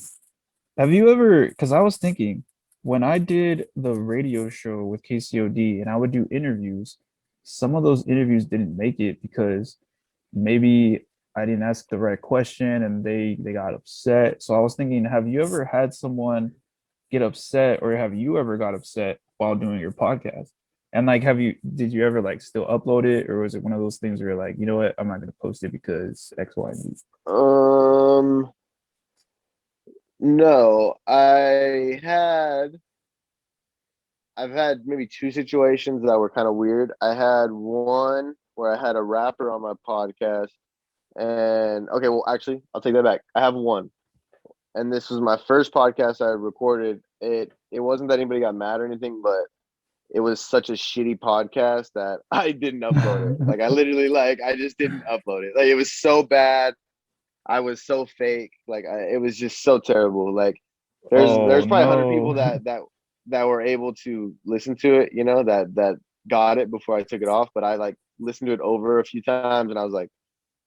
[SPEAKER 1] have you ever, because I was thinking when I did the radio show with KCOD and I would do interviews, some of those interviews didn't make it because maybe I didn't ask the right question and they got upset. So I was thinking, have you ever had someone get upset or have you ever got upset while doing your podcast? And like, did you ever like still upload it or was it one of those things where you're like, you know what, I'm not gonna post it because X, Y, and Z?
[SPEAKER 2] Um, no, I've had maybe two situations that were kind of weird. I had one where I had a rapper on my podcast, and okay, well, actually, I'll take that back. I have one, and this was my first podcast I recorded. It wasn't that anybody got mad or anything, but it was such a shitty podcast that I didn't upload it. Like I literally like I just didn't upload it. Like it was so bad. I was so fake. Like it was just so terrible. Like
[SPEAKER 1] Oh
[SPEAKER 2] there's probably 100 people
[SPEAKER 1] no.
[SPEAKER 2] that were able to listen to it, you know, that got it before I took it off. But I like listened to it over a few times, and I was like,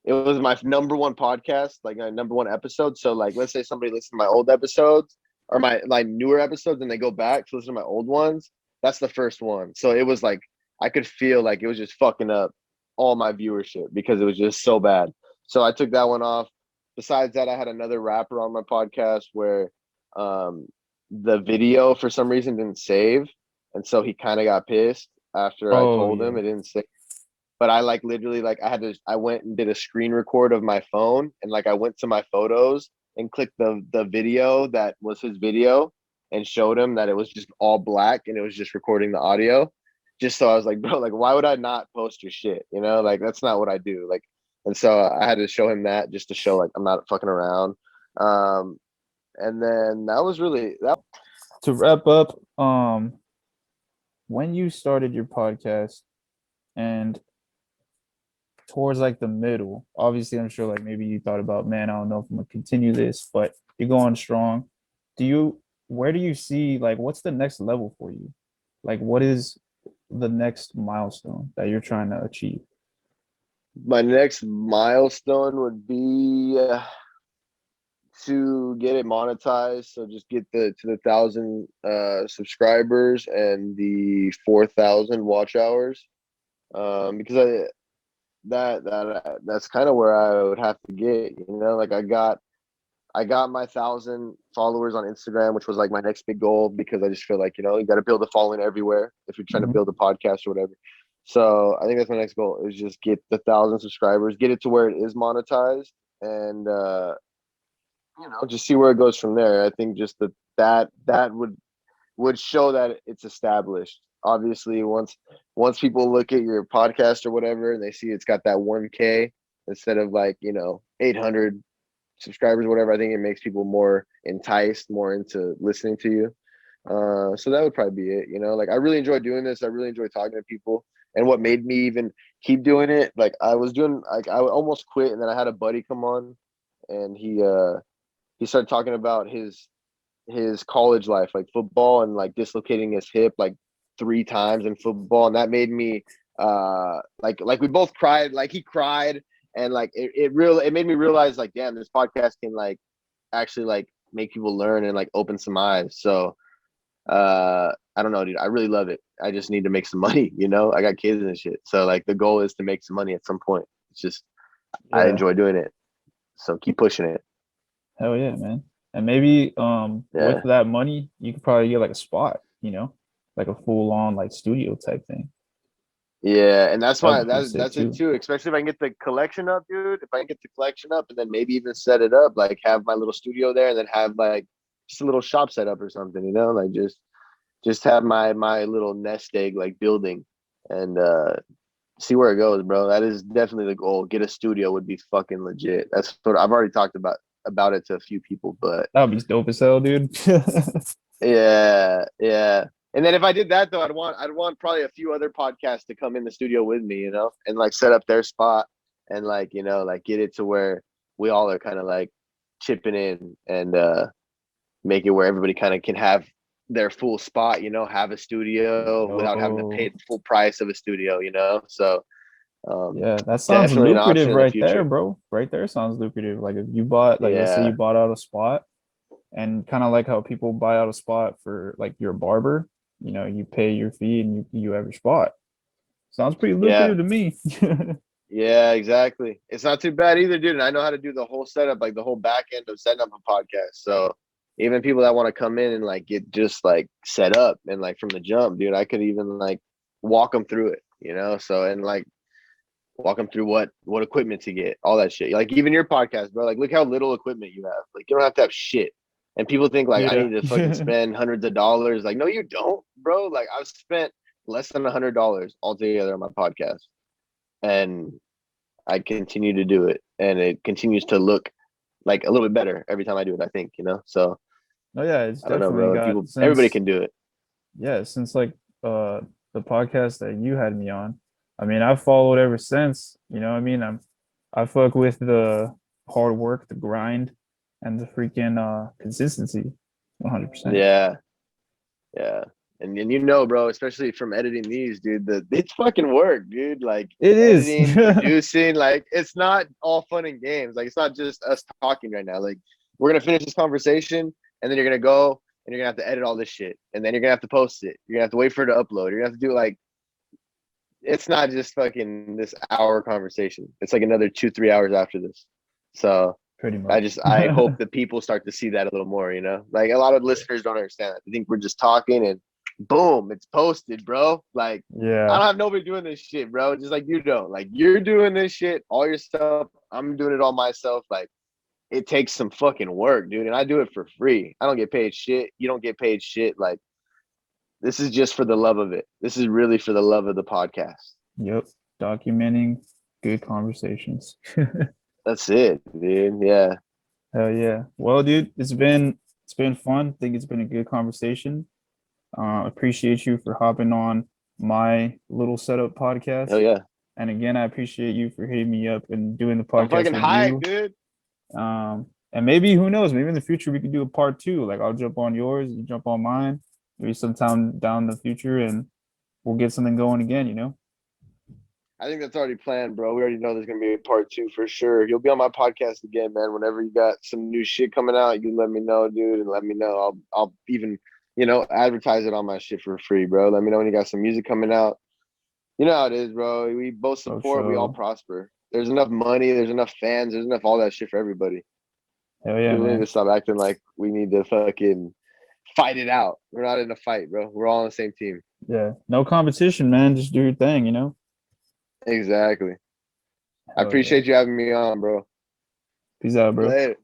[SPEAKER 2] it was my number one podcast, like my number one episode. So like, let's say somebody listened to my old episodes or my newer episodes, and they go back to listen to my old ones. That's the first one. So it was like I could feel like it was just fucking up all my viewership because it was just so bad. So I took that one off. Besides that, I had another rapper on my podcast where um, the video for some reason didn't save, and so he kind of got pissed after I
[SPEAKER 1] Oh
[SPEAKER 2] told him
[SPEAKER 1] yeah.
[SPEAKER 2] it didn't save. But I like literally like I went and did a screen record of my phone, and like I went to my photos and clicked the video that was his video and showed him that it was just all black and it was just recording the audio. Just so I was like, bro, like why would I not post your shit? You know, like that's not what I do. Like, and so I had to show him that just to show like I'm not fucking around. Um, and then that was really that.
[SPEAKER 1] To wrap up, when you started your podcast and towards like the middle, obviously I'm sure like maybe you thought about, man, I don't know if I'm gonna continue this, but you're going strong. Do you where do you see like what's the next level for you? Like what is the next milestone that you're trying to achieve?
[SPEAKER 2] My next milestone would be to get it monetized. So just get the 1,000 subscribers and the 4,000 watch hours. Because that's kind of where I would have to get. You know, like I got my 1,000 followers on Instagram, which was like my next big goal because I just feel like, you know, you got to build a following everywhere if you're trying to
[SPEAKER 1] Mhm.
[SPEAKER 2] build a podcast or whatever. So I think that's my next goal is just get the 1,000 subscribers, get it to where it is monetized, and you know, just see where it goes from there. I think just that would show that it's established. Obviously, once people look at your podcast or whatever and they see it's got that 1K instead of like, you know, 800 subscribers or whatever, I think it makes people more enticed, more into listening to you. So that would probably be it. You know, like I really enjoy doing this. I really enjoy talking to people. And what made me even keep doing it, like I was doing, like I almost quit, and then I had a buddy come on, and he started talking about his college life, like football, and like dislocating his hip like 3 times in football, and that made me like we both cried, like he cried, and like it made me realize like, damn, this podcast can like actually like make people learn and like open some eyes. So I don't know, dude, I really love it. I just need to make some money, you know. I got kids and shit, so like the goal is to make some money at some point. It's just I
[SPEAKER 1] Yeah.
[SPEAKER 2] enjoy doing it, so keep pushing it.
[SPEAKER 1] Hell yeah, man. And maybe with
[SPEAKER 2] Yeah.
[SPEAKER 1] that money, you could probably get like a spot, you know, like a full on like studio type thing.
[SPEAKER 2] Yeah, and that's
[SPEAKER 1] That
[SPEAKER 2] why
[SPEAKER 1] would be pretty sick
[SPEAKER 2] that's it
[SPEAKER 1] too.
[SPEAKER 2] too. Especially if I can get the collection up, dude. If I can get the collection up, and then maybe even set it up, like have my little studio there, and then have like just a little shop set up or something, you know, like just have my little nest egg like building, and see where it goes, bro. That is definitely the goal. Get a studio would be fucking legit. That's what I've already talked about it to a few people, but
[SPEAKER 1] That would be dope as hell, dude.
[SPEAKER 2] yeah, yeah. And then if I did that though, I'd want probably a few other podcasts to come in the studio with me, you know, and like set up their spot and like, you know, like get it to where we all are kind of like chipping in and make it where everybody kind of can have their full spot, you know, have a studio without having to pay
[SPEAKER 1] Yo,
[SPEAKER 2] the full price of a studio, you know. So
[SPEAKER 1] yeah, that sounds
[SPEAKER 2] definitely an
[SPEAKER 1] lucrative
[SPEAKER 2] option in the
[SPEAKER 1] right there,
[SPEAKER 2] future.
[SPEAKER 1] bro. Right there sounds lucrative. Like if you bought, like let's say you
[SPEAKER 2] Yeah.
[SPEAKER 1] bought out a spot and kind of like how people buy out a spot for like your barber, you know, you pay your fee and you have your spot. Sounds pretty
[SPEAKER 2] Yeah.
[SPEAKER 1] lucrative to me.
[SPEAKER 2] Yeah, exactly. It's not too bad either, dude. And I know how to do the whole setup, like the whole back end of setting up a podcast. So even people that want to come in and like get just like set up and like from the jump, dude, I could even like walk them through it, you know? So, and like walk them through what equipment to get, all that shit. Like even your podcast, bro, like look how little equipment you have. Like you don't have to have shit. And people think like I
[SPEAKER 1] Yeah.
[SPEAKER 2] need to fucking spend hundreds of dollars. Like, no, you don't, bro. Like I've spent less than $100 altogether on my podcast. And I continue to do it, and it continues to look like a little bit better every time I do it. I think, you know. So
[SPEAKER 1] Oh yeah, it's
[SPEAKER 2] I don't know,
[SPEAKER 1] definitely
[SPEAKER 2] bro.
[SPEAKER 1] got
[SPEAKER 2] Everybody
[SPEAKER 1] since
[SPEAKER 2] can do it.
[SPEAKER 1] yeah, since like the podcast that you had me on. I mean, I've followed ever since, you know what I mean? I fuck with the hard work, the grind, and the freaking consistency 100%.
[SPEAKER 2] Yeah, yeah. And you know, bro, especially from editing these, dude, it's fucking work, dude. Like
[SPEAKER 1] It is.
[SPEAKER 2] editing, producing, like it's not all fun and games. Like it's not just us talking right now. Like we're gonna finish this conversation, and then you're gonna go and you're gonna have to edit all this shit, and then you're gonna have to post it. You're gonna have to wait for it to upload. You're gonna have to do like it's not just fucking this hour conversation. It's like another 2-3 hours after this. So
[SPEAKER 1] Pretty
[SPEAKER 2] I
[SPEAKER 1] much.
[SPEAKER 2] just I hope that people start to see that a little more, you know? Like a lot of listeners don't understand that. They think we're just talking and boom, it's posted, bro. Like I
[SPEAKER 1] Yeah.
[SPEAKER 2] don't have nobody doing this shit, bro. Just like you don't. Like you're doing this shit all yourself. I'm doing it all myself. Like it takes some fucking work, dude. And I do it for free. I don't get paid shit. You don't get paid shit. Like this is just for the love of it. This is really for the love of the podcast.
[SPEAKER 1] Yep. Documenting good conversations.
[SPEAKER 2] That's it, dude. Yeah.
[SPEAKER 1] Hell yeah. Well, dude, it's been fun. I think it's been a good conversation. Appreciate you for hopping on my little setup
[SPEAKER 2] Hell
[SPEAKER 1] podcast.
[SPEAKER 2] yeah.
[SPEAKER 1] And again, I appreciate you for hitting me up and doing the
[SPEAKER 2] I'm
[SPEAKER 1] podcast
[SPEAKER 2] fucking
[SPEAKER 1] with
[SPEAKER 2] hyped,
[SPEAKER 1] you.
[SPEAKER 2] dude.
[SPEAKER 1] And maybe who knows, maybe in the future we could do a part two. Like I'll jump on yours, you jump on mine, maybe sometime down the future and we'll get something going again, you know?
[SPEAKER 2] I think that's already planned, bro. We already know there's gonna be a part two for sure. You'll be on my podcast again, man. Whenever you got some new shit coming out, you let me know, dude, and let me know. I'll even, you know, advertise it on my shit for free, bro. Let me know when you got some music coming out. You know how it is, bro. We both
[SPEAKER 1] For
[SPEAKER 2] support, we all
[SPEAKER 1] sure.
[SPEAKER 2] prosper. There's enough money, there's enough fans, there's enough all that shit for everybody.
[SPEAKER 1] Hell yeah,
[SPEAKER 2] People need to
[SPEAKER 1] man.
[SPEAKER 2] stop acting like we need to fucking fight it out. We're not in a fight, bro. We're all on the same team.
[SPEAKER 1] Yeah. No competition, man. Just do your thing, you know?
[SPEAKER 2] Exactly. I
[SPEAKER 1] Hell yeah.
[SPEAKER 2] appreciate you having me on, bro.
[SPEAKER 1] Peace out, bro.
[SPEAKER 2] Later.